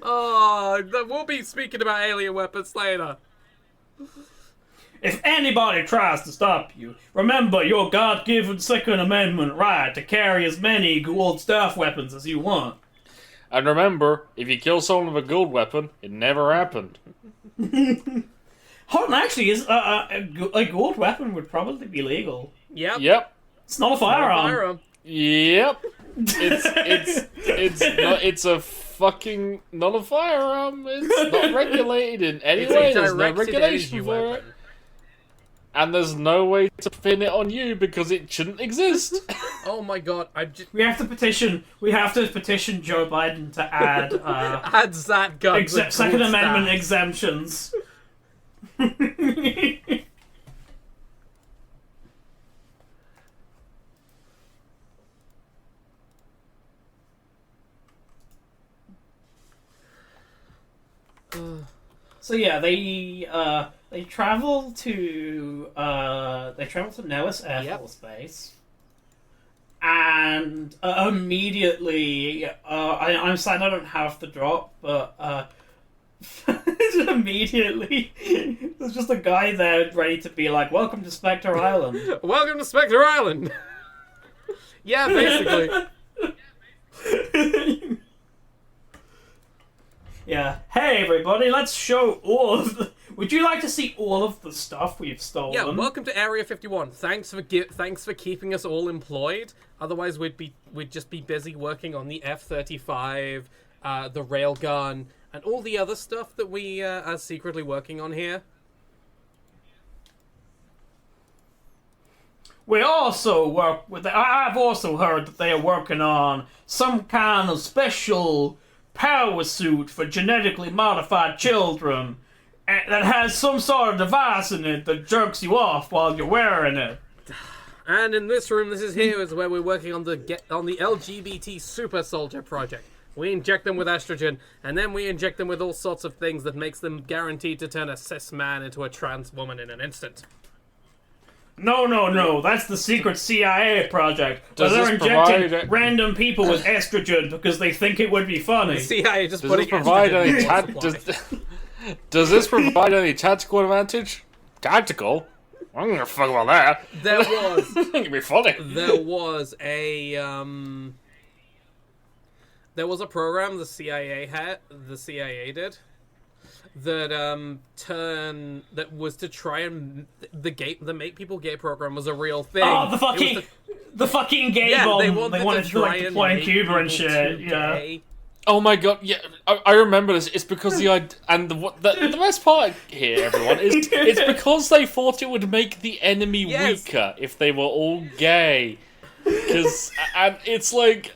We'll be speaking about alien weapons later. If anybody tries to stop you, remember your God-given Second Amendment right to carry as many Gould staff weapons as you want. And remember, if you kill someone with a gold weapon, it never happened. Hold on, actually, a Gould weapon would probably be legal. Yep. It's not a firearm. Yep. It's a fucking not a firearm. It's not regulated in any way. It's a There's no directed regulation energy for weapon. it. And there's no way to pin it on you because it shouldn't exist. Oh my god, We have to petition Joe Biden to add had that gun. Second Amendment exemptions. So yeah, they travel to Nellis Air Force Base, and immediately I'm sad I don't have the drop, but immediately there's just a guy there ready to be like, "Welcome to Spectre Island." Welcome to Spectre Island. Yeah, basically. Yeah. Hey everybody, let's show all of the... Would you like to see all of the stuff we've stolen? Yeah, welcome to Area 51. Thanks for keeping us all employed. Otherwise, we'd just be busy working on the F-35, the railgun, and all the other stuff that we are secretly working on here. We also work with... I've also heard that they are working on some kind of special power suit for genetically modified children that has some sort of device in it that jerks you off while you're wearing it. And in this room, is where we're working on the LGBT super soldier project. We inject them with estrogen, and then we inject them with all sorts of things that makes them guaranteed to turn a cis man into a trans woman in an instant. No, that's the secret CIA project. Where Does they're this injecting provide- random people with estrogen because they think it would be funny. CIA just Does putting this provide estrogen in any the water supply. does this provide any tactical advantage? Tactical? I'm gonna fuck about that. There was It's gonna be funny. there was a program the CIA did that was to try and the make people gay program was a real thing. Oh, It was the fucking gay yeah, bomb. they wanted to to try like and deploy in make Cuba and people shit. too Yeah. gay Oh my god, yeah, I remember this. It's because the best part here, everyone, is it's because they thought it would make the enemy Yes. weaker if they were all gay. And it's like,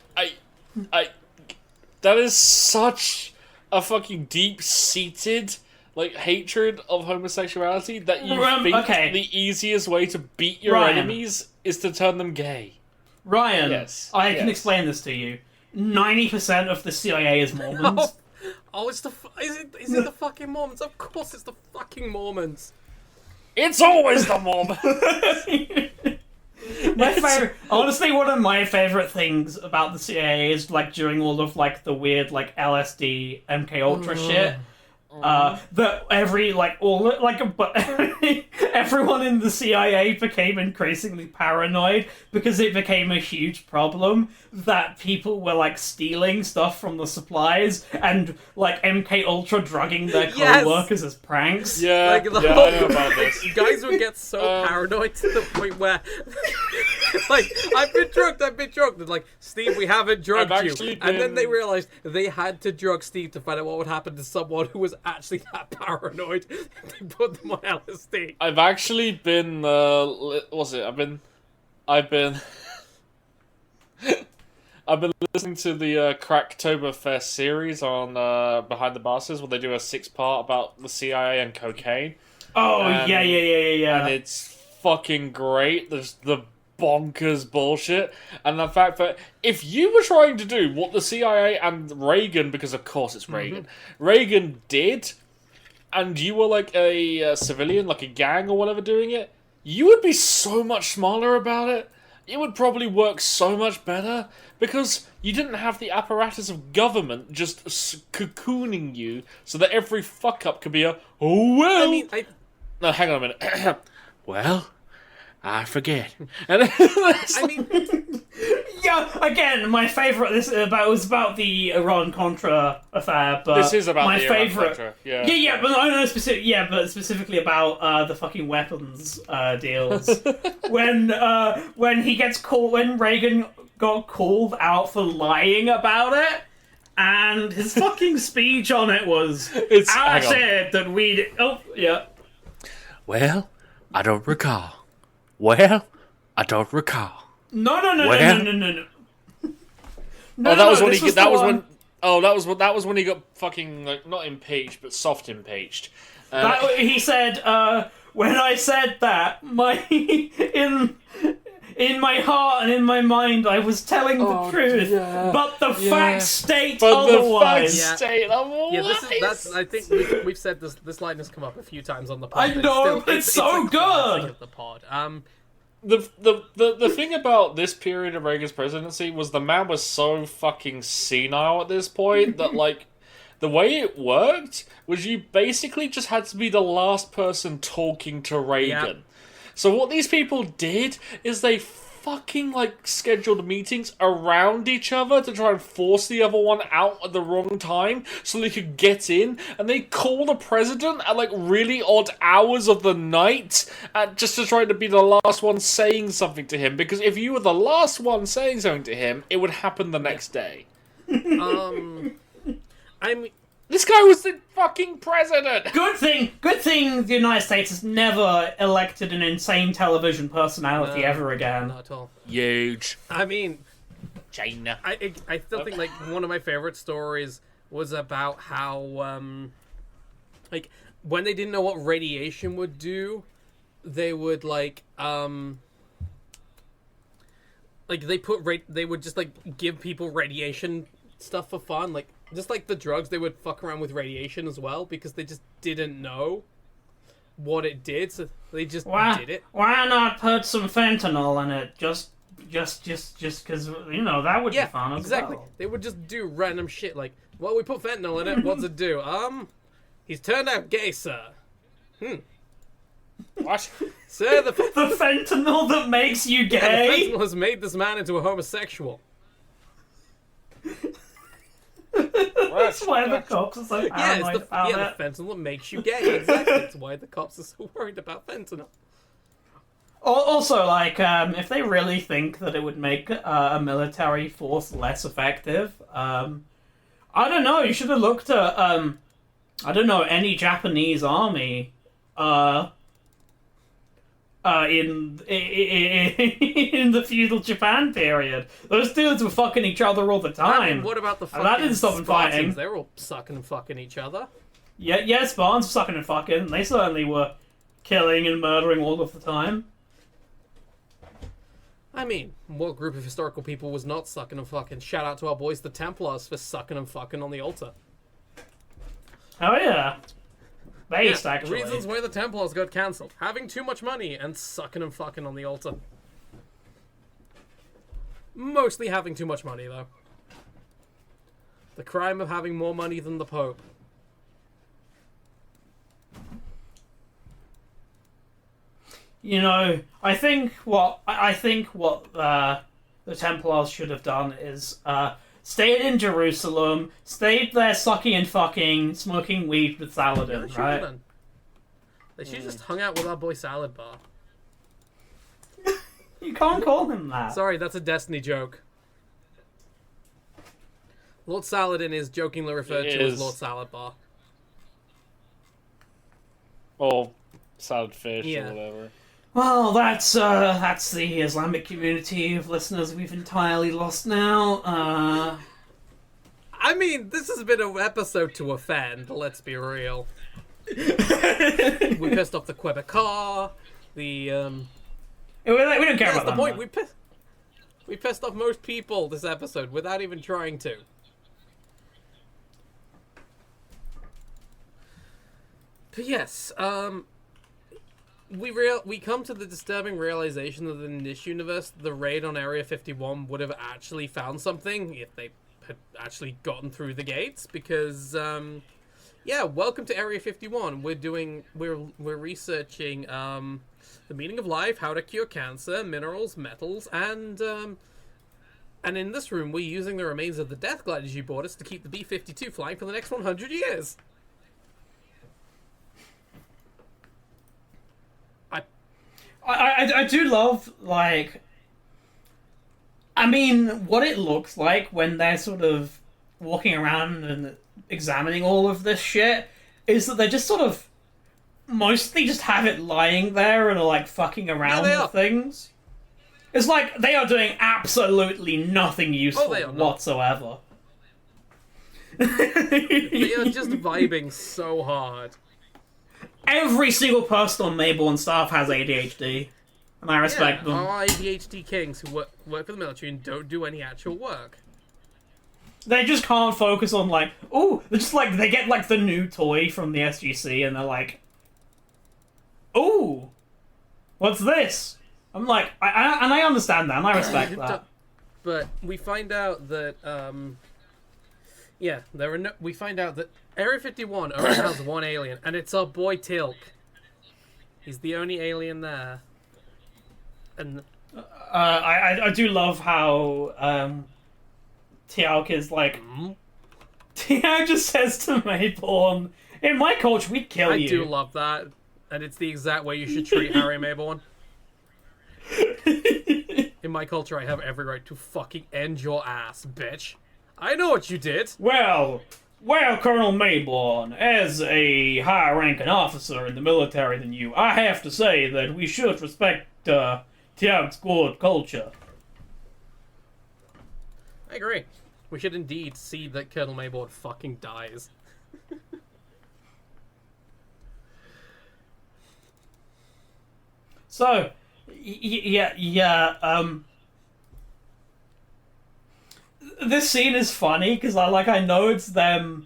that is such a fucking deep-seated, like, hatred of homosexuality that you think the easiest way to beat your enemies is to turn them gay. Ryan, Yes. I can explain this to you. 90% of the CIA is Mormons. Oh, is it the fucking Mormons? Of course it's the fucking Mormons. It's always the Mormons! My favorite, honestly, one of my favorite things about the CIA is like during all of like the weird like LSD, MK Ultra shit. That everyone in the CIA became increasingly paranoid because it became a huge problem that people were like stealing stuff from the supplies and like MK Ultra drugging their co-workers as pranks. Yeah, Like, the I whole- know about this. Guys would get so paranoid to the point where, like, I've been drugged. They're like, Steve, we haven't drugged I've you. actually And then been- they realized they had to drug Steve to find out what would happen to someone who was actually that paranoid. They put them on LSD. I've actually been, I've been listening to the Cracktoberfest series on Behind the Bosses, where they do a 6-part about the CIA and cocaine. Oh, And- yeah. And it's fucking great. There's the bonkers bullshit. And the fact that if you were trying to do what the CIA and Reagan, because of course it's Reagan, Reagan did, and you were like a civilian, like a gang or whatever doing it, you would be so much smarter about it. It would probably work so much better because you didn't have the apparatus of government just cocooning you so that every fuck up could be oh well. I mean, No, hang on a minute. Well, I forget. And I mean, Yeah, again, my favorite. This was about the Iran-Contra affair, but this is about my the favorite. Contra, yeah. Yeah, but I know specific. Yeah, but specifically about the fucking weapons deals. when he gets called, when Reagan got called out for lying about it, and his fucking speech on it was, It's- "I hang on. said that we'd." Oh, yeah. Well, I don't recall. Well, I don't recall. No. Well? No, Oh, that was when this he. That the was one- when. Oh, that was when he got fucking like not impeached, but soft impeached. He said, when I said that, in my heart and in my mind, I was telling the truth, but the facts state But otherwise. the facts state otherwise. yeah, that's. I think we've said this. This line has come up a few times on the pod. I but know, still, it's so a classic good. of the pod. The thing about this period of Reagan's presidency was the man was so fucking senile at this point that like the way it worked was you basically just had to be the last person talking to Reagan. Yep. So what these people did is they fucking like scheduled meetings around each other to try and force the other one out at the wrong time so they could get in, and they call the president at like really odd hours of the night just to try to be the last one saying something to him, because if you were the last one saying something to him, it would happen the next day. I mean, This guy was the fucking president! Good thing the United States has never elected an insane television personality ever again. not at all. Huge. I mean, China. I still think like one of my favorite stories was about how like when they didn't know what radiation would do, they would like they would just like give people radiation stuff for fun, like just like the drugs, they would fuck around with radiation as well because they just didn't know what it did, so they just did it. Why not put some fentanyl in it? Just because, you know, that would be fun as exactly. well. They would just do random shit like, well, we put fentanyl in it. What's it do? He's turned out gay, sir. What? Sir, the The fentanyl that makes you gay? fentanyl has made this man into a homosexual. That's why the cops are so Yeah, paranoid it's about the it. fentanyl that makes you gay. Exactly. That's why the cops are so worried about fentanyl. Also, like, if they really think that it would make a military force less effective, I I don't know. You should have looked at I don't know, any Japanese army in the feudal Japan period. Those dudes were fucking each other all the time. I mean, what about the And fucking that didn't stop them fighting. Spartans? They were all sucking and fucking each other. Yeah, Spartans were sucking and fucking. They certainly were killing and murdering all of the time. I mean, what group of historical people was not sucking and fucking? Shout out to our boys, the Templars, for sucking and fucking on the altar. Oh yeah. Based, Yeah, actually. reasons why the Templars got cancelled. Having too much money and sucking and fucking on the altar. Mostly having too much money, though. The crime of having more money than the Pope. You know, I think what the Templars should have done is stayed in Jerusalem, stayed there sucking and fucking, smoking weed with Saladin, They should right? have done. They should have just hung out with our boy Salad Bar. You can't call him that. Sorry, that's a Destiny joke. Lord Saladin is jokingly referred It to as is. Lord Salad Bar. Or salad fish Yeah. or whatever. Well, that's the Islamic community of listeners we've entirely lost now. I mean, this has been an episode to offend, let's be real. We pissed off the Quebecer, We don't care That's about the them. point, though. we pissed off most people this episode without even trying to. But yes, we come to the disturbing realization that in this universe, the raid on Area 51 would have actually found something if they had actually gotten through the gates. Because, yeah, welcome to Area 51. We're researching the meaning of life, how to cure cancer, minerals, metals, and in this room, we're using the remains of the Death Gliders you bought us to keep the B-52 flying for the next 100 years. I do love, like, I mean, what it looks like when they're sort of walking around and examining all of this shit is that they just sort of mostly just have it lying there and are, like, fucking around they with are. things. It's like they are doing absolutely nothing useful they are not. whatsoever. They are just vibing so hard. Every single person on Mayborn staff has ADHD, and I respect them. Our ADHD kings who work for the military and don't do any actual work. They just can't focus on, like, oh, they're just like, they get, like, the new toy from the SGC, and they're like, ooh, what's this? I'm like, I understand that, and I respect that. But we find out that, yeah, we find out that Area 51 only has one alien, and it's our boy Tilk. He's the only alien there. And I do love how, Tialk is like, Tialk just says to Mayborn, in my culture, we'd kill you. I do love that, and it's the exact way you should treat Harry Mayborn. In my culture, I have every right to fucking end your ass, bitch. I know what you did. Well, Colonel Mayborn, as a higher-ranking officer in the military than you, I have to say that we should respect Tiag's good culture. I agree. We should indeed see that Colonel Mayborn fucking dies. So, this scene is funny because I know it's them,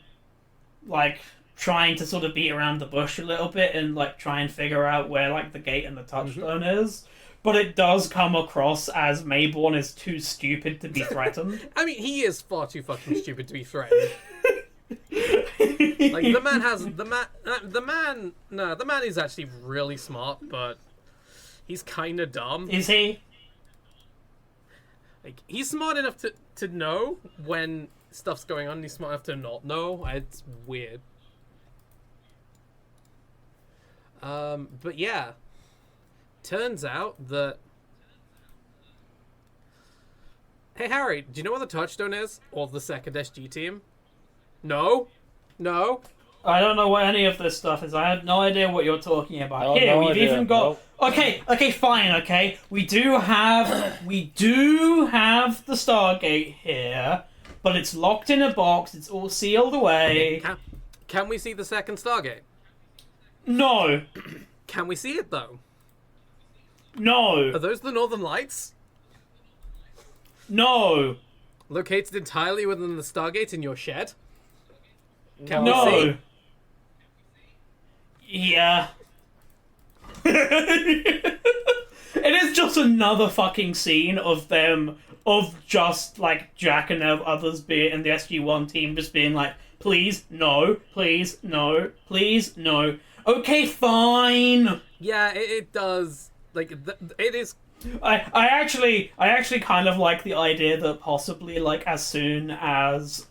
like, trying to sort of beat around the bush a little bit and, like, try and figure out where, like, the gate and the touchstone is. But it does come across as Mayborn is too stupid to be threatened. I mean, he is far too fucking stupid to be threatened. Like, the man is actually really smart, but he's kind of dumb. Is he? Like, he's smart enough to know when stuff's going on, and he's smart enough to not know. It's weird. But yeah. Turns out that... Hey, Harry, do you know where the Touchstone is? Or the second SG team? No. No. I don't know what any of this stuff is. I have no idea what you're talking about. Oh, Here, no we've idea. even got. Okay, fine. Okay, we do have the Stargate here, but it's locked in a box. It's all sealed away. Can we see the second Stargate? No, Can we see it, though? no, Are those the Northern Lights? no, Located entirely within the Stargate in your shed? Can we no. see? Yeah. It is just another fucking scene of them, of just like Jack and others being in the SG-1 team just being like, please, no, please, no, please, no. Okay, fine. Yeah, it does. Like, it is. I actually kind of like the idea that possibly, like, as soon as,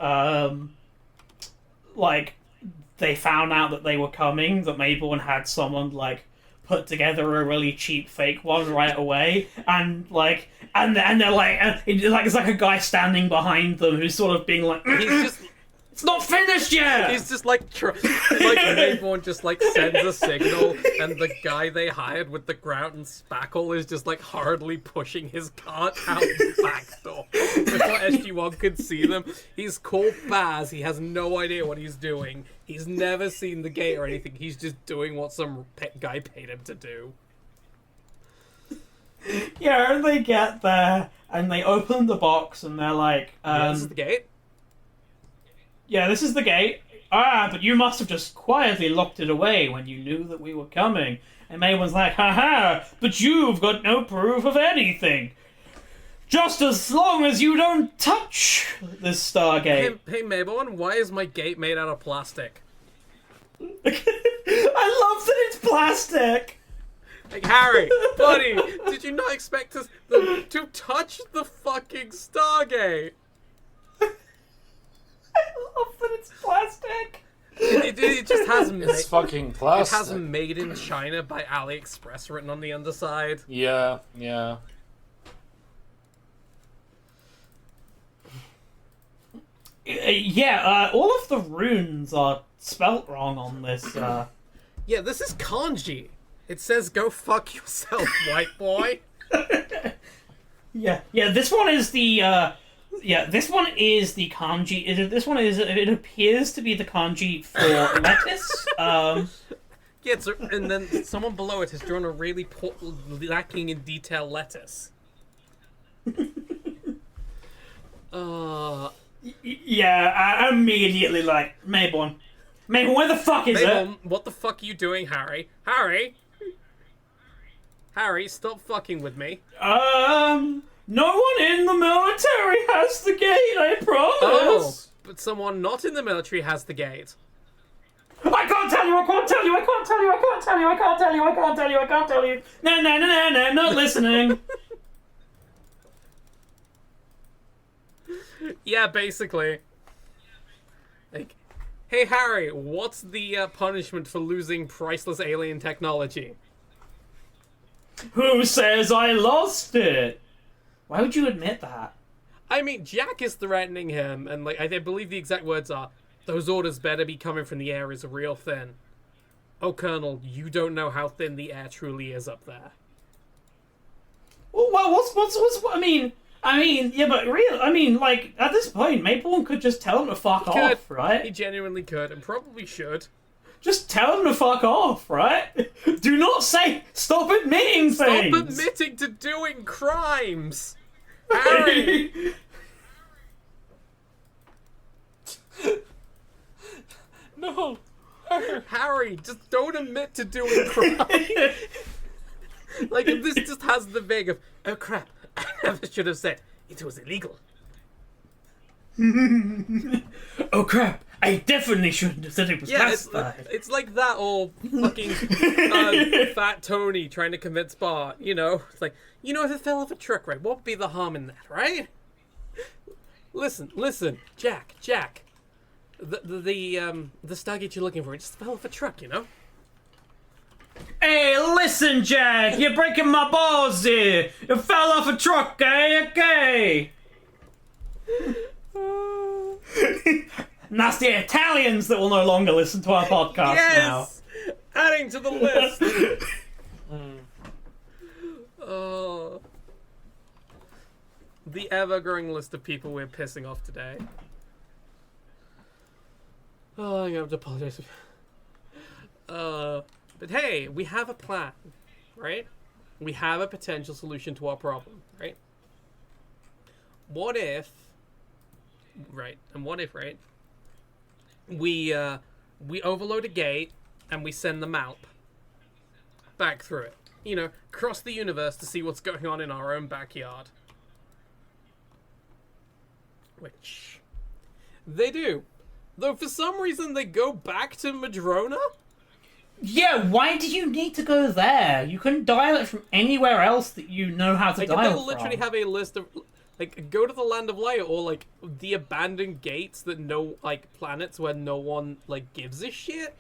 like, they found out that they were coming, that Mayborn had someone, like, put together a really cheap fake one right away, and, like, and they're like, it's like a guy standing behind them who's sort of being like, He's just. it's not finished yet! He's just like Mayborn just like sends a signal, and the guy they hired with the grout and spackle is just like hurriedly pushing his cart out the back door before SG-1 could see them. He's called Baz. He has no idea what he's doing. He's never seen the gate or anything. He's just doing what some guy paid him to do. Yeah, and they get there, and they open the box, and they're like, Yeah, this is the gate. yeah, this is the gate. Ah, but you must have just quietly locked it away when you knew that we were coming. And Mayborn's like, haha, but you've got no proof of anything. Just as long as you don't touch this Stargate. Hey Mayborn, why is my gate made out of plastic? I love that it's plastic. Like, Harry, buddy, did you not expect us to touch the fucking Stargate? I love that it's plastic. It just has It's fucking it plastic. has "Made in China" by AliExpress written on the underside. Yeah. Yeah, all of the runes are spelt wrong on this. Yeah, this is kanji. It says "Go fuck yourself, white boy." Yeah, this one is the. This one is the kanji. It appears to be the kanji for lettuce. Yeah, and then someone below it has drawn a really lacking in detail lettuce. Yeah, I immediately like Mayborn, where the fuck is it? What the fuck are you doing, Harry? Harry, stop fucking with me. No one in the military has the gate, I promise. Oh, but someone not in the military has the gate. I can't tell you. No, not listening. Yeah, basically. Like, hey Harry, what's the punishment for losing priceless alien technology? Who says I lost it? Why would you admit that? I mean, Jack is threatening him, and like I believe the exact words are, "Those orders better be coming from the air is real thin." Oh, Colonel, you don't know how thin the air truly is up there. Well, what's I mean, yeah, but like, at this point, Mayborn could just tell him to fuck off, right? He genuinely could, and probably should. Just tell him to fuck off, right? Do not stop admitting things! Stop admitting to doing crimes! Harry! No. Harry, just don't admit to doing crimes! Like, if this just has the vague of, oh crap, I never should have said it was illegal. Oh crap, I definitely shouldn't have said it was classified. It's like that or fucking Fat Tony trying to convince Bart, you know? It's like, you know, if it fell off a truck, right, what would be the harm in that, right? Listen, Jack. The Stargate you're looking for, it just fell off a truck, you know? Hey, listen, Jack, you're breaking my balls here. It fell off a truck, okay? And that's the Italians that will no longer listen to our podcast now. Yes! Adding to the list! Oh. The ever-growing list of people we're pissing off today. Oh, I'm gonna have to apologize. But hey, we have a plan, right? We have a potential solution to our problem, right? What if... Right, and what if, right? We overload a gate, and we send the Malp back through it. You know, cross the universe to see what's going on in our own backyard. Which they do. Though for some reason they go back to Madrona? Yeah, why do you need to go there? You can dial it from anywhere else that you know how to Like, dial they literally from. have a list of... Like, go to the Land of Light, or, like, the abandoned gates that no... Like, planets where no one, like, gives a shit.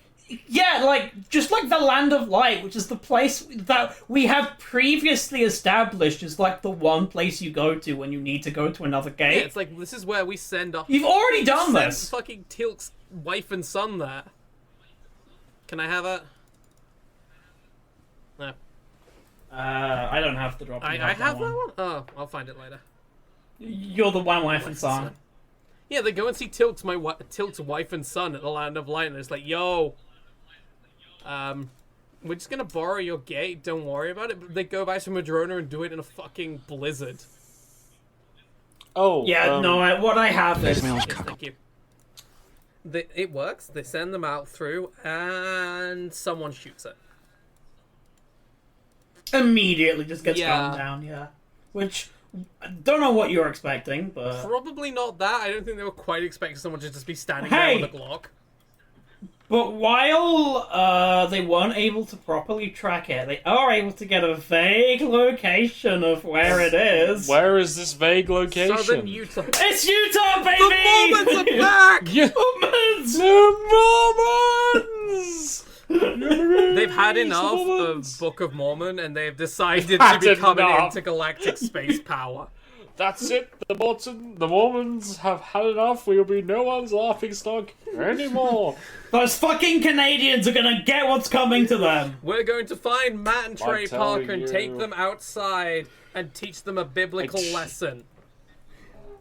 Yeah, like, just like the Land of Light, which is the place that we have previously established is, like, the one place you go to when you need to go to another gate. Yeah, it's like, this is where we send off... You've already done send this! fucking Tilk's wife and son there. Can I have it? No. I don't have the drop. I have that one? Oh, I'll find it later. You're the one wife and son. Yeah, they go and see Tilt's wife and son at the Land of Light, and it's like, yo, we're just gonna borrow your gate, don't worry about it. But they go back to Madrona and do it in a fucking blizzard. Oh, Yeah, no, what I have is... Yes, thank you. It works. They send them out through, and someone shoots it. Immediately just gets Yeah. gunned down, yeah. Which, I don't know what you're expecting, but... Probably not that. I don't think they were quite expecting someone to just be standing Hey! there with a Glock. But while they weren't able to properly track it, they are able to get a vague location of where it is. where is this vague location? Southern Utah. It's Utah, baby! The Mormons are back! Yeah. Mormons! The Mormons! They've had enough of Book of Mormon, and they've decided to Had become an enough. intergalactic space power. That's it. The Mormons have had enough. We will be no one's laughing stock anymore. Those fucking Canadians are gonna get what's coming to them. We're going to find Matt and Trey tell Parker and you. take them outside and teach them a biblical lesson.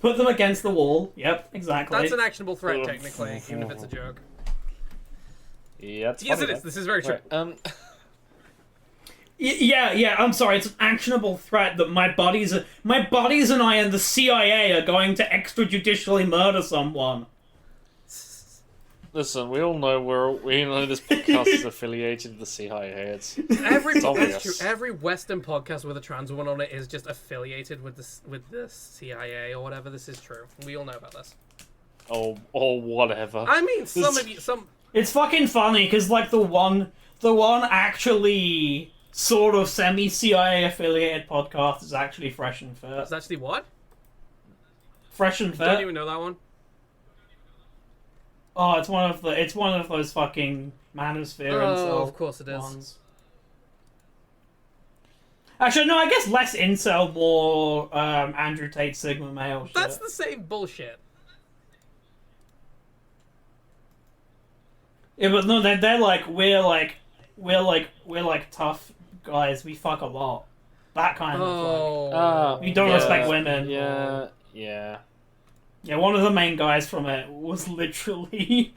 Put them against the wall. Yep, exactly. That's an actionable threat, technically, even if it's a joke. Yeah, it's Yes, funny, it is. though. This is very true. Right, Yeah, I'm sorry, it's an actionable threat that my buddies and I and the CIA are going to extrajudicially murder someone. listen, we all know this podcast is affiliated with the CIA. It's That's obvious. true. Every Western podcast with a trans woman on it is just affiliated with the CIA or whatever. This is true. We all know about this. or whatever. I mean, some. It's fucking funny because like the one actually sort of semi-CIA affiliated podcast is actually Fresh and Fit. It's actually what? Fresh and Don't Fit. even know that one. Oh, it's one of those fucking manosphere and Oh, of course it is. ones. Actually, no, I guess less incel, more Andrew Tate Sigma male shit. That's the same bullshit. Yeah, but no, they're like we're like tough guys. We fuck a lot. That kind of. Oh. We don't respect women. Yeah. Yeah, one of the main guys from it was literally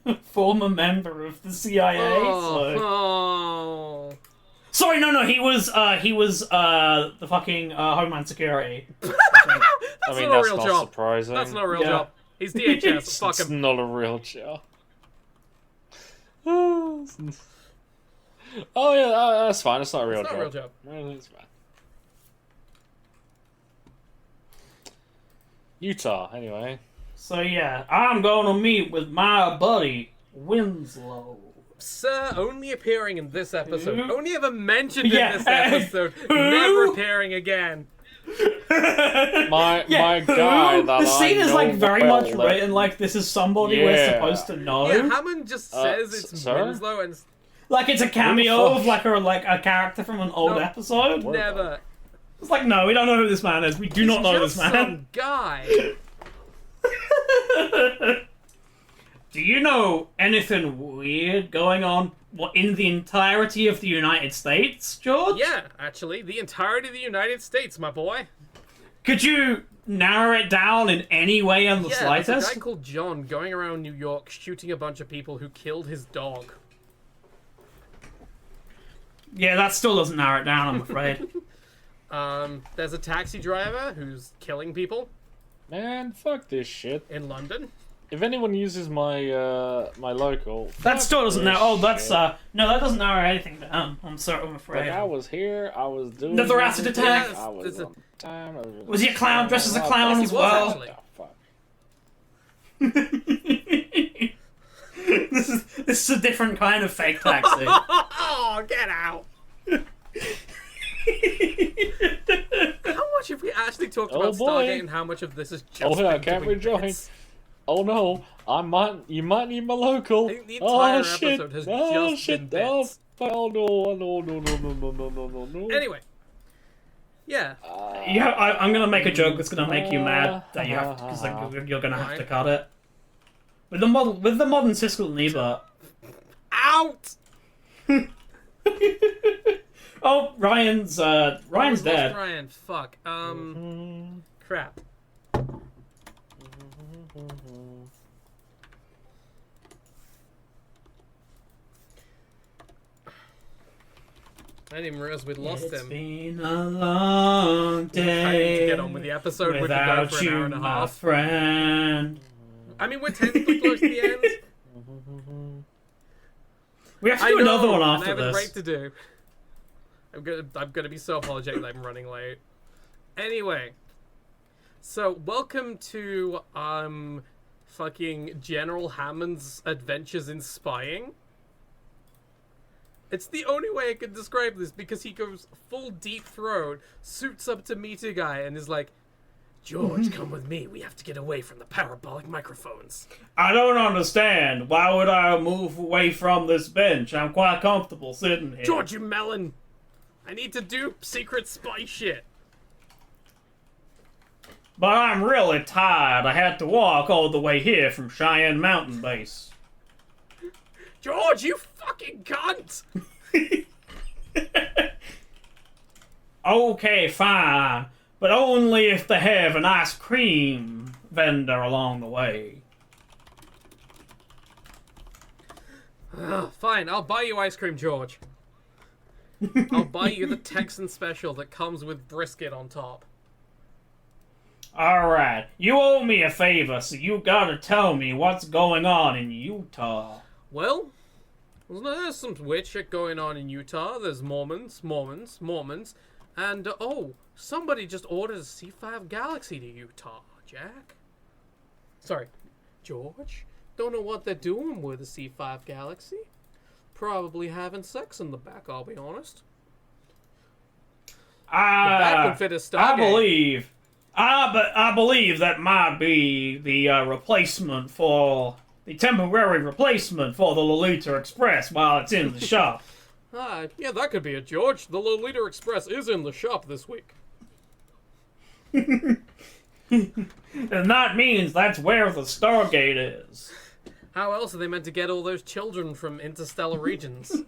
a former member of the CIA. So. Oh. Sorry, no, he was the fucking Homeland Security. That's I mean, not a that's real not job. surprising. That's not a real Yeah. job. He's DHS. Fuck It's him. not a real job. Oh yeah, that's fine. It's not a real It's job. not a real job. No, it's fine. Utah, anyway. So yeah, I'm gonna meet with my buddy Winslow. Sir, only appearing in this episode. Who? Only ever mentioned Yeah. in this episode. Who? Never appearing again. My guy that the scene I is know like very well, much written like this is somebody we're Yeah. supposed to know. Yeah, Hammond just says it's sir? Winslow and Like it's a cameo fuck? of like a character from an old No. episode. never. It's like no, we don't know who this man is. We do not know this Just man. some guy. Do you know anything weird going on in the entirety of the United States, George? Yeah, actually, the entirety of the United States, my boy. Could you narrow it down in any way on the There's slightest? a guy called John going around New York shooting a bunch of people who killed his dog. Yeah, that still doesn't narrow it down, I'm afraid. There's a taxi driver who's killing people Man, fuck this shit. in London. If anyone uses my my local, That still doesn't narrow. Oh, that's shit. no, that doesn't narrow anything down. I'm afraid. Like I was here, I was doing Another acid everything, attack? I was There's a- on time. I Was he a clown dressed as a clown Yes, as he was, well? actually. Oh, fuck. This is a different kind of fake taxi. Oh, get out! How much have we actually talked Oh, about boy. Stargate and how much of this is just Oh yeah, I been can't doing rejoin. bits? Oh no, you might need my local. I think the entire oh shit! episode has oh just shit! been Oh, bits. oh no. Anyway. Yeah. Yeah, I'm gonna make a joke that's gonna make you mad that you have because you're gonna have to Right. cut it. With the modern Siskel and Ebert. Out! Oh, Ryan's dead. Ryan, fuck. Crap. I didn't even realize we'd lost It's him. been a long I need day to get on with the episode. We could go without for an you, hour and a my half. friend. I mean, we're technically close to the end. We have to I do know, another one and I after have a this. break to do. I'm gonna be so apologetic that I'm running late. Anyway, so welcome to fucking General Hammond's Adventures in Spying. It's the only way I could describe this because he goes full deep throat, suits up to meet a guy, and is like, "George, come with me. We have to get away from the parabolic microphones." I don't understand. Why would I move away from this bench? I'm quite comfortable sitting here. George, you melon! I need to do secret spy shit. But I'm really tired. I had to walk all the way here from Cheyenne Mountain Base. George, you fucking cunt! Okay, fine. But only if they have an ice cream vendor along the way. Fine, I'll buy you ice cream, George. I'll buy you the Texan special that comes with brisket on top. Alright, you owe me a favor, so you gotta tell me what's going on in Utah. Well, there's some weird shit going on in Utah. There's Mormons, and somebody just ordered a C5 Galaxy to Utah, Jack. Sorry, George? Don't know what they're doing with a C5 Galaxy. Probably having sex in the back, I'll be honest. The back would fit a Stargate. I believe that might be the replacement for the temporary replacement for the Lolita Express while it's in the shop. Yeah, that could be it, George. The Lolita Express is in the shop this week. And that means that's where the Stargate is. How else are they meant to get all those children from interstellar regions?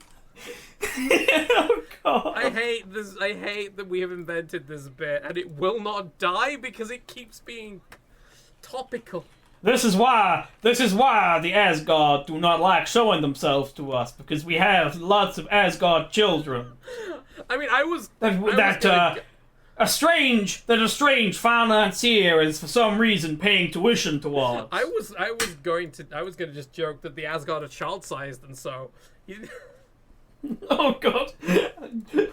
Oh God! I hate this. I hate that we have invented this bit, and it will not die because it keeps being topical. This is why the Asgard do not like showing themselves to us, because we have lots of Asgard children. I mean, A strange financier is for some reason paying tuition towards. I was going to just joke that the Asgard are child-sized, and so. Oh God!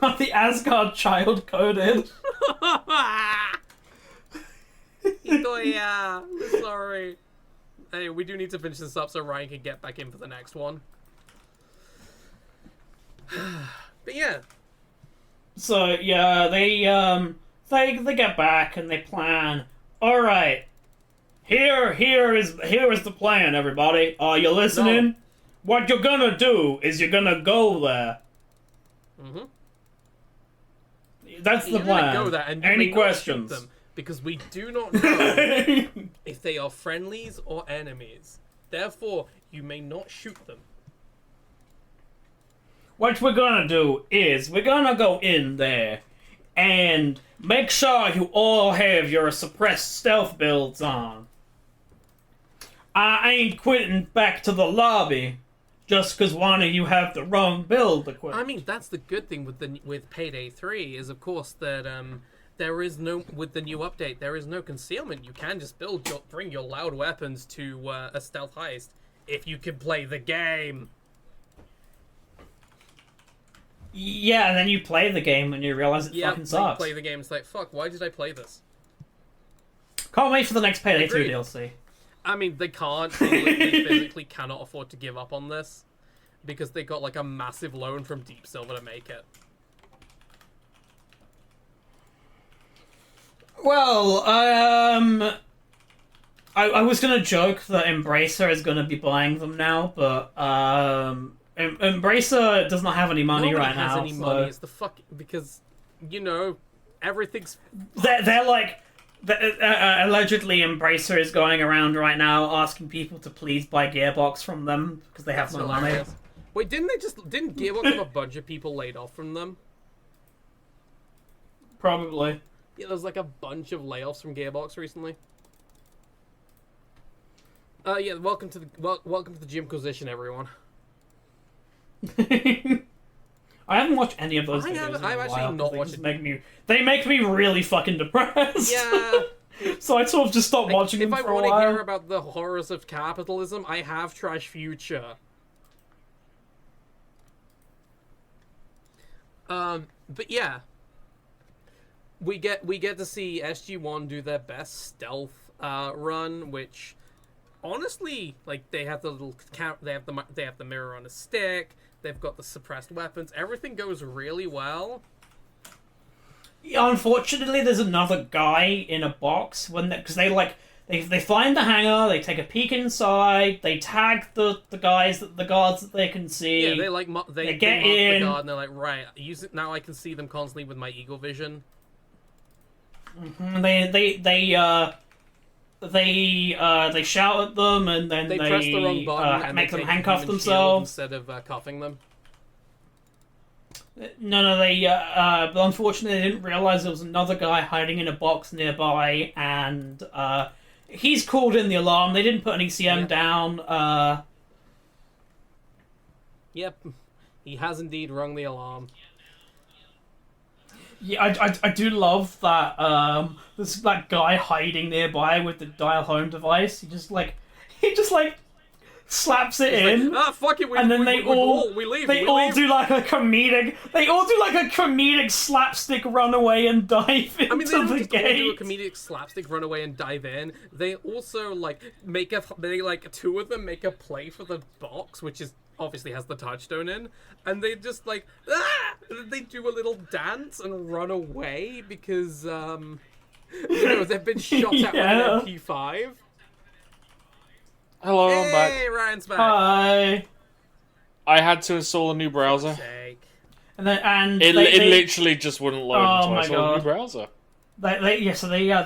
Are the Asgard child coded? Yeah, sorry. Hey, we do need to finish this up so Ryan can get back in for the next one. But yeah. So yeah, they get back and they plan. All right, here is the plan, everybody. Are you listening? No. What you're gonna do is you're gonna go there. Mm-hmm. That's the You're plan. gonna go there and you Any may not shoot questions? them because we do not know if they are friendlies or enemies. Therefore, you may not shoot them. What we're gonna do is we're gonna go in there and make sure you all have your suppressed stealth builds on. I ain't quitting back to the lobby just because one of you have the wrong build equipped. I mean, that's the good thing with Payday 3 is, of course, that there is no, with the new update, there is no concealment. You can just bring your loud weapons to a stealth heist if you can play the game. Yeah, and then you play the game and you realize it fucking sucks. Play the game. It's like, fuck, why did I play this? Can't wait for the next Payday 2 Agreed. DLC. I mean, they can't. They physically cannot afford to give up on this because they got like a massive loan from Deep Silver to make it. Well, I was gonna joke that Embracer is gonna be buying them now, but Embracer does not have any money Nobody right has now. any money. It's the fuck because everything's. They're like. Allegedly, Embracer is going around right now asking people to please buy Gearbox from them because they have no money. Wait, didn't Gearbox have a bunch of people laid off from them? Probably. Yeah, there's like a bunch of layoffs from Gearbox recently. Yeah, welcome to the Gymquisition, everyone. I haven't watched any of those videos. I've actually not watched it. They make me really fucking depressed. Yeah. So I sort of just stopped watching them for a while. If I want to hear about the horrors of capitalism, I have Trash Future. But yeah, we get to see SG-1 do their best stealth run, which honestly, like, they have the little they have the mirror on a stick. They've got the suppressed weapons. Everything goes really well. Unfortunately, there's another guy in a box because they find the hangar, they take a peek inside, they tag the guards that they can see. Yeah, they get in the guard and they're like, right, use it now. I can see them constantly with my eagle vision. Mm-hmm. They shout at them and then they press the wrong button and make they them take handcuff human shield themselves instead of cuffing them. No, but unfortunately they didn't realize there was another guy hiding in a box nearby, and he's called in the alarm. They didn't put an ECM down. Yep, he has indeed rung the alarm. Yeah, I do love that. There's that guy hiding nearby with the dial home device. He just slaps it in. Like, fuck it, and then we leave. They all do like a comedic slapstick runaway and dive into they don't the just gate. all do a comedic slapstick runaway and dive in. They also two of them make a play for the box, which is obviously has the touchstone in, and they just they do a little dance and run away because they've been shot at with an MP5. Hello, I'm back. Hey, Ryan's back. Hi. I had to install a new browser. It Literally just wouldn't load until I my saw God. a new browser.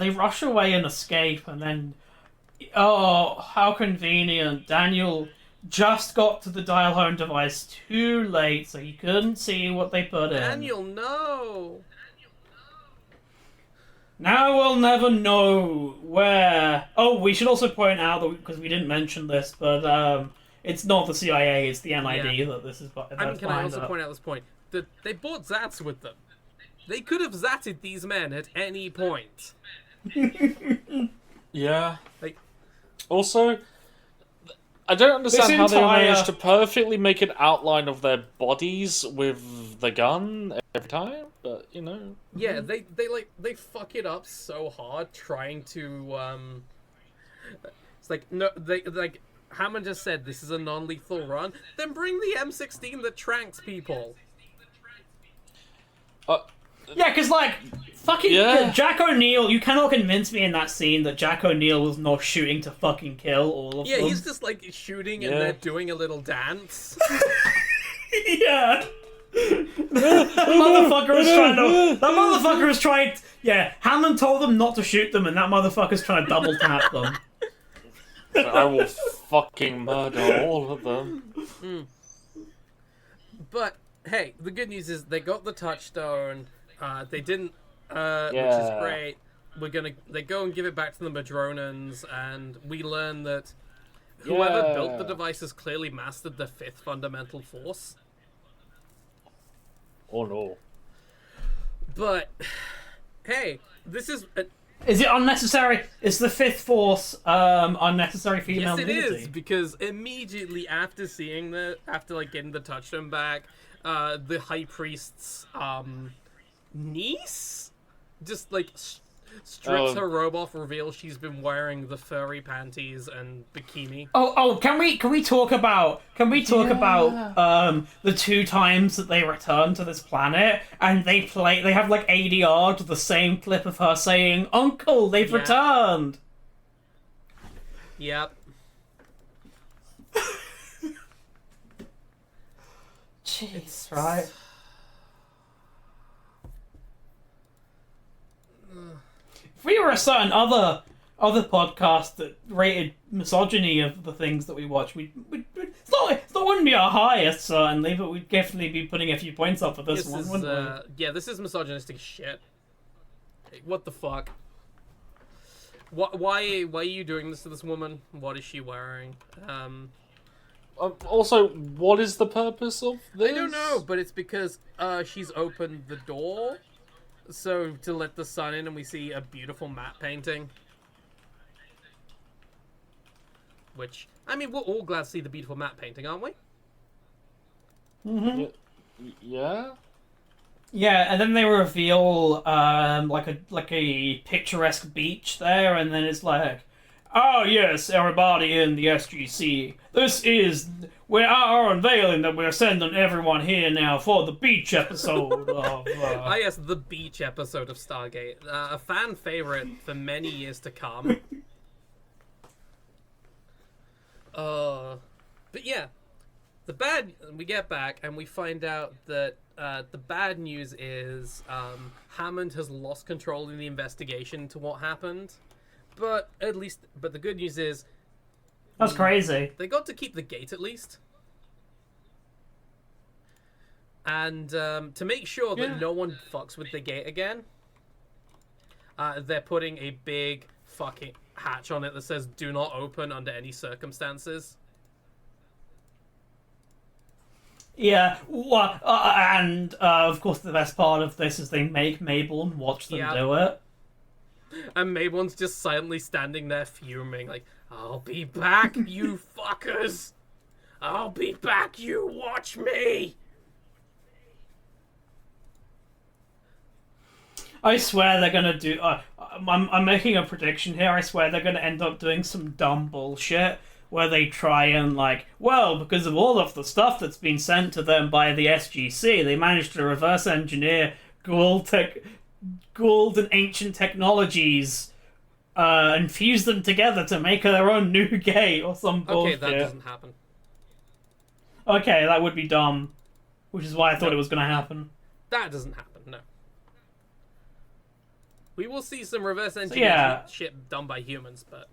They rush away and escape, and then how convenient. Daniel just got to the dial home device too late, so he couldn't see what they put in. Daniel, no. Now we'll never know where. Oh, we should also point out that because we didn't mention this, but it's not the CIA; it's the NID that this is. Can I also point out this point that they brought Zats with them? They could have zatted these men at any point. Yeah. Like, also, I don't understand how they entire- managed to perfectly make an outline of their bodies with the gun every time, but yeah, they fuck it up so hard trying to it's like, no, Hammond just said this is a non-lethal run, then bring the M16 that tranks people. Yeah, because, Jack O'Neill, you cannot convince me in that scene that Jack O'Neill was not shooting to fucking kill all of them. Yeah, he's just, shooting and they're doing a little dance. Yeah. That motherfucker was trying... Yeah, Hammond told them not to shoot them, and that motherfucker's trying to double tap them. I will fucking murder all of them. But hey, the good news is they got the Touchstone. They didn't, which is Yeah. great. They go and give it back to the Madronans, and we learn that whoever built the device has clearly mastered the fifth fundamental force. Oh no. But hey, this is Is it unnecessary? Is the fifth force unnecessary female yes, it nudity? is, because immediately after seeing getting the Touchstone back, the High Priest's niece just like strips her robe off, reveals she's been wearing the furry panties and bikini. Can we talk about the 2 times that they return to this planet and they have like ADR to the same clip of her saying, "Uncle, they've returned." Yep. Jeez, right? If we were a certain other podcast that rated misogyny of the things that we watch, it wouldn't be our highest certainly, but we'd definitely be putting a few points up for this one, wouldn't we? Yeah, this is misogynistic shit. What the fuck? Why are you doing this to this woman? What is she wearing? Also, what is the purpose of this? I don't know, but it's because she's opened the door, so to let the sun in, and we see a beautiful matte painting. Which, I mean, we're all glad to see the beautiful matte painting, aren't we? Yeah. Yeah, and then they reveal like a picturesque beach there, and then it's like, "Oh yes, everybody in the SGC, this is our unveiling that we're sending everyone here now for the beach episode of." Ah, yes, the beach episode of Stargate, a fan favorite for many years to come. But yeah, we get back and we find out that the bad news is Hammond has lost control in the investigation to what happened. But the good news is That's crazy. they got to keep the gate at least. And to make sure that no one fucks with the gate again, they're putting a big fucking hatch on it that says "Do not open under any circumstances." Yeah, well, and of course the best part of this is they make Mabel and watch them do it. And Mabon's just silently standing there fuming, like, "I'll be back, you fuckers! I'll be back, you watch me!" I swear they're gonna do. I'm making a prediction here. I swear they're gonna end up doing some dumb bullshit where they try and because of all of the stuff that's been sent to them by the SGC, they managed to reverse engineer Gould and ancient technologies, and fuse them together to make their own new gate or some bullshit. Okay, that doesn't happen. Okay, that would be dumb, which is why I thought it was gonna happen. That doesn't happen, no. We will see some reverse engineering shit done by humans, but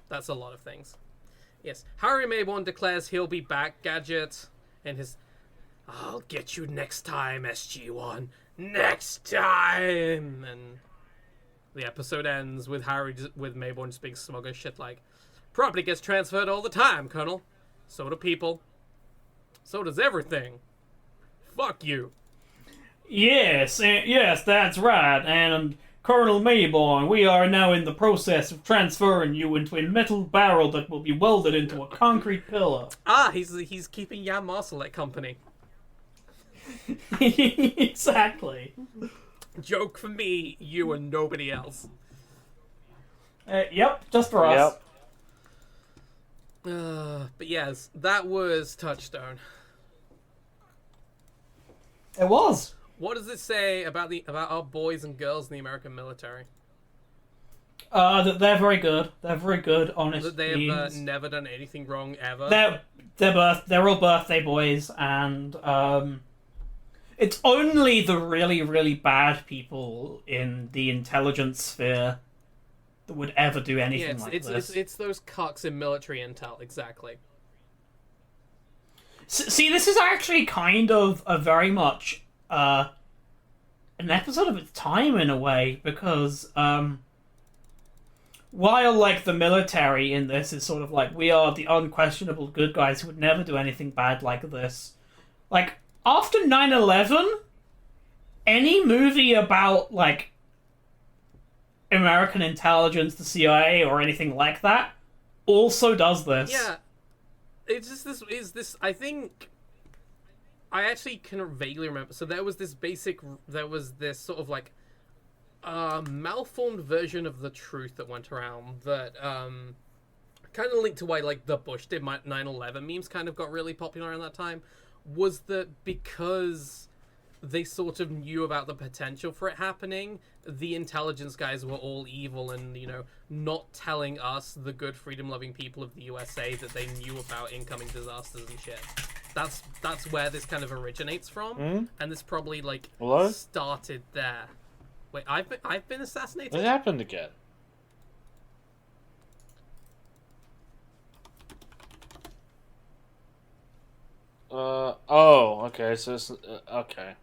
that's a lot of things. Yes, Harry Mayborn declares he'll be back, Gadget, and his "I'll get you next time, SG-1, next time!" And the episode ends with with Mayborn just being smug as shit like, "Property gets transferred all the time, Colonel. So do people. So does everything. Fuck you." Yes, that's right, and Colonel Mayborn, we are now in the process of transferring you into a metal barrel that will be welded into a concrete pillar. Ah, he's keeping Jan Marsalek company. Exactly. Joke for me, you and nobody else. Yep, just for us. But yes, that was Touchstone. It was. What does it say about our boys and girls in the American military? That they're very good. They're very good, honest. That they have never done anything wrong ever. They're all birthday boys, and it's only the really, really bad people in the intelligence sphere that would ever do Yeah, anything like this. it's those cucks in military intel, exactly. See, this is actually kind of a very much an episode of its time in a way, because while like the military in this is sort of like, we are the unquestionable good guys who would never do anything bad like this, like after 9/11, any movie about like American intelligence, the CIA, or anything like that also does this. Yeah, it's just this. I think I actually can vaguely remember. So there was this sort of like malformed version of the truth that went around that kind of linked to why like the Bush did 9/11 memes kind of got really popular around that time, was that because they sort of knew about the potential for it happening, the intelligence guys were all evil and, you know, not telling us, the good freedom-loving people of the USA, that they knew about incoming disasters and shit. That's where this kind of originates from, and this probably like started there. Wait, I've been assassinated? What happened again? Oh, okay, so it's, okay.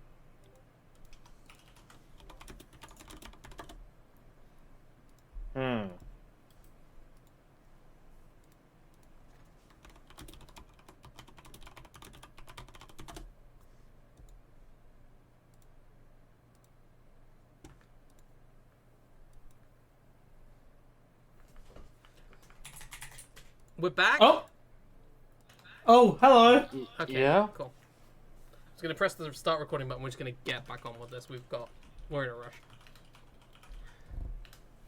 We're back? Oh, hello. Okay, Yeah? cool. I was going to press the start recording button. We're just going to get back on with this. We're in a rush.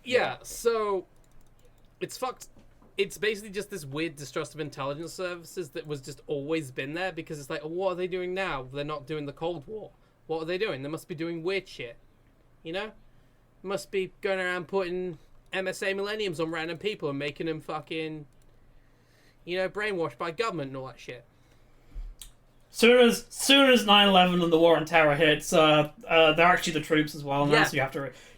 Yeah, so it's fucked. It's basically just this weird distrust of intelligence services that was just always been there, because it's like, oh, what are they doing now? They're not doing the Cold War. What are they doing? They must be doing weird shit. You know? Must be going around putting MSA millenniums on random people and making them fucking, you know, brainwashed by government and all that shit. Soon as 9/11 and the war on terror hits, they're actually the troops as well. Now, Yeah. so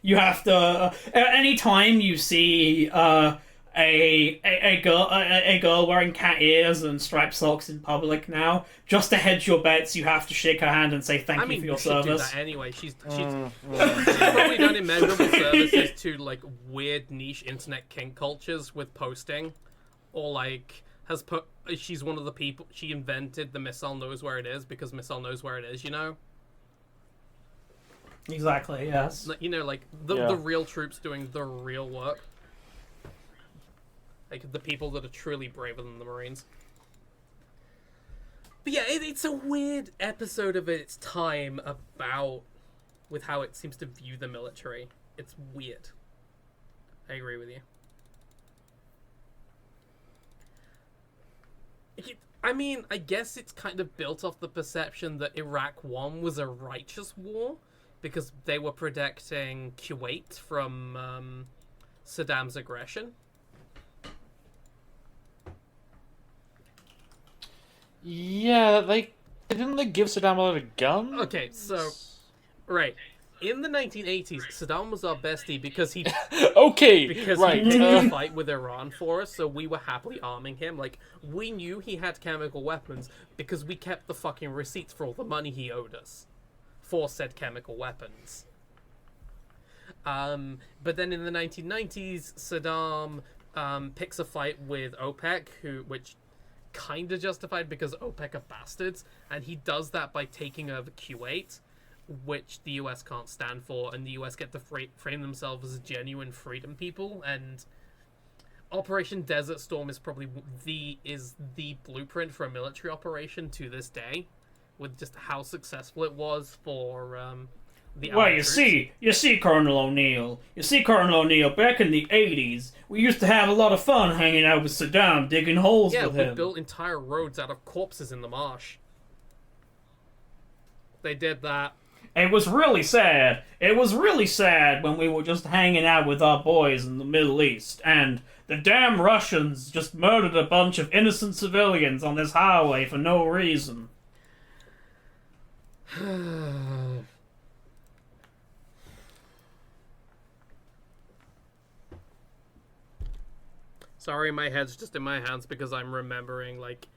you have to. Any time you see a girl wearing cat ears and striped socks in public now, just to hedge your bets, you have to shake her hand and say thank you for your you should service. do that anyway. She's probably done immeasurable services to like weird niche internet kink cultures with posting, or like she's one of the people. She invented the missile knows where it is because missile knows where it is. You know. Exactly. Yes. You know, like the real troops doing the real work. Like the people that are truly braver than the Marines. But yeah, it's a weird episode of its time with how it seems to view the military. It's weird. I agree with you. I mean, I guess it's kind of built off the perception that Iraq 1 was a righteous war because they were protecting Kuwait from Saddam's aggression. Yeah, didn't they give Saddam a lot of guns? Okay, so right. In the 1980s, Saddam was our bestie because he okay, because right. he picked a fight with Iran for us, so we were happily arming him. Like, we knew he had chemical weapons because we kept the fucking receipts for all the money he owed us for said chemical weapons. But then in the 1990s, Saddam picks a fight with OPEC, which kind of justified because OPEC are bastards, and he does that by taking over Kuwait, which the US can't stand for, and the US get to frame themselves as genuine freedom people, and Operation Desert Storm is probably the blueprint for a military operation to this day, with just how successful it was for the Well, troops. you see, Colonel O'Neill. Back in the 80s, we used to have a lot of fun hanging out with Saddam, digging holes with we him. built entire roads out of corpses in the marsh. They did that. It was really sad. It was really sad when we were just hanging out with our boys in the Middle East, and the damn Russians just murdered a bunch of innocent civilians on this highway for no reason. Sorry, my head's just in my hands because I'm remembering, like,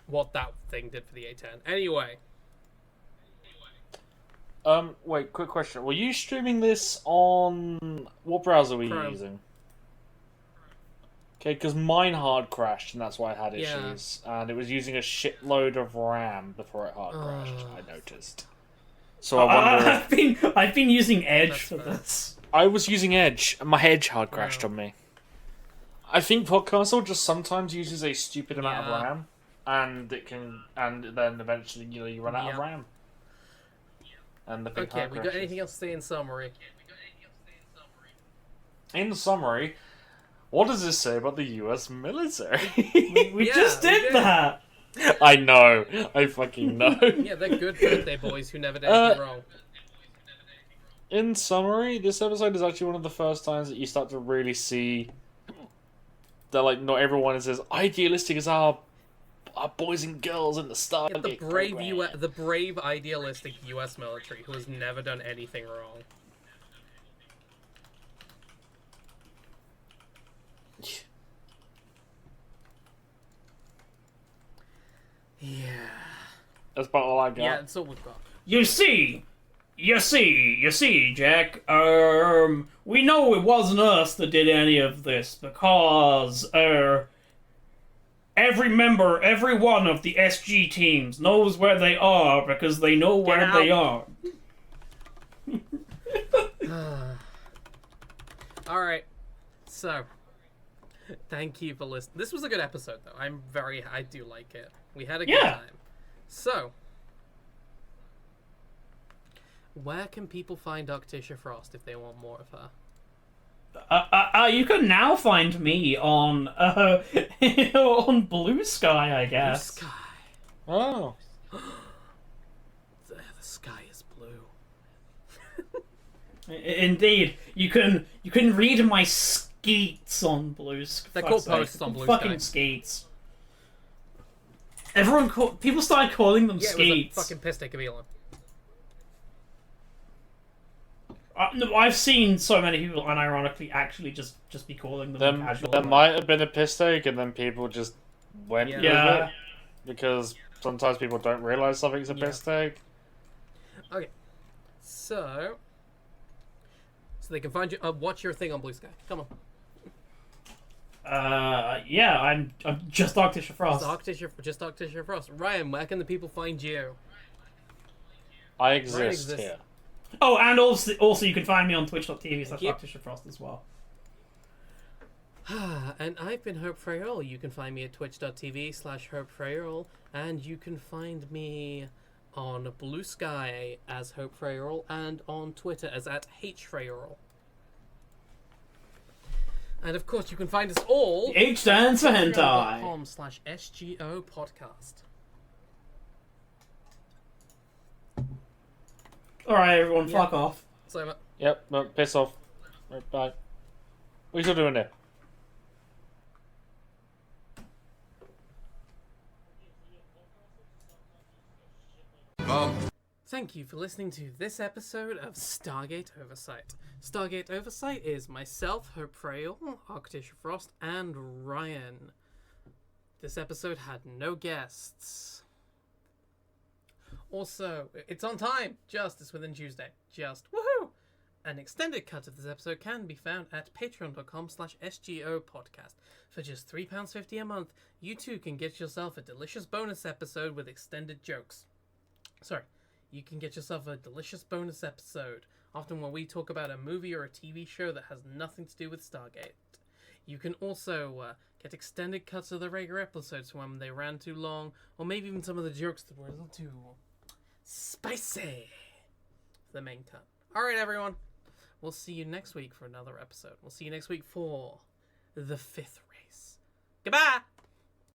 what that thing did for the A10. Anyway. Wait, quick question. Were you streaming this on... What browser were you Chrome. using? Okay, because mine hard crashed, and that's why I had Yeah. issues. And it was using a shitload of RAM before it hard crashed, I noticed. So I wonder... I've been using Edge That's for fair. this. I was using Edge, and my Edge hard crashed Wow. on me. I think Podcastle just sometimes uses a stupid amount Yeah. of RAM, and it can... And then eventually, you run out of Yeah. RAM. And the thing Okay, hard we got crashes. anything else to say in summary? In summary, what does this say about the US military? We Yeah, just we did did. that. I know. I fucking know. Yeah, they're good birthday boys who never did anything wrong. In summary, this episode is actually one of the first times that you start to really see that, like, not everyone is as idealistic as our boys and girls in the Stargate The brave program. the brave, idealistic U.S. military who has never done anything wrong. Yeah. That's about all I got. Yeah, that's all we've got. You see, Jack. We know it wasn't us that did any of this because every one of the SG teams knows where they are because they know where out. they are. Alright. So, thank you for listening. This was a good episode, though. I do like it. We had a good Yeah. time. So, where can people find Octicia Frost if they want more of her? You can now find me on on Blue Sky, I Blue guess. sky. Oh. The sky is blue. Indeed, you can read my skeets on Blue Sky. They're called posts on Blue fucking Sky. skeets. People started calling them Yeah, it skeets. was a fucking piss take of Elon. No, I've seen so many people unironically actually just be calling them casual. There might have been a piss take, and then people just went with Yeah. it. Because sometimes people don't realize something's a piss take. Okay. So they can find you. Watch your thing on Blue Sky. Come on. Yeah, I'm just Octicia Frost. Just Octicia Frost. Ryan, where can the people find you? I exist exists. here. Oh, and also you can find me on twitch.tv/Octicia Yep. Frost as well. And I've been Hope Frayol. You can find me at twitch.tv/Hope Frayol, and you can find me on Blue Sky as Hope Frayol, and on Twitter as @HFrayol. And of course, you can find us all H stands for hentai. patreon.com/SGO podcast. Alright, everyone, fuck off. So, Yep, no, piss off. Right, bye. What are you still doing there? thank you for listening to this episode of Stargate Oversight. Stargate Oversight is myself, Hope Frayol, Octicia Frost, and Ryan. This episode had no guests. Also, it's on time! Just it's within Tuesday. Just woohoo! An extended cut of this episode can be found at patreon.com/SGO podcast. For just £3.50 a month, you too can get yourself a delicious bonus episode with extended jokes. Sorry, you can get yourself a delicious bonus episode, often when we talk about a movie or a TV show that has nothing to do with Stargate. You can also get extended cuts of the regular episodes when they ran too long, or maybe even some of the jokes that were a little too spicy for the main cut. Alright, everyone. We'll see you next week for another episode. We'll see you next week for The Fifth Race. Goodbye!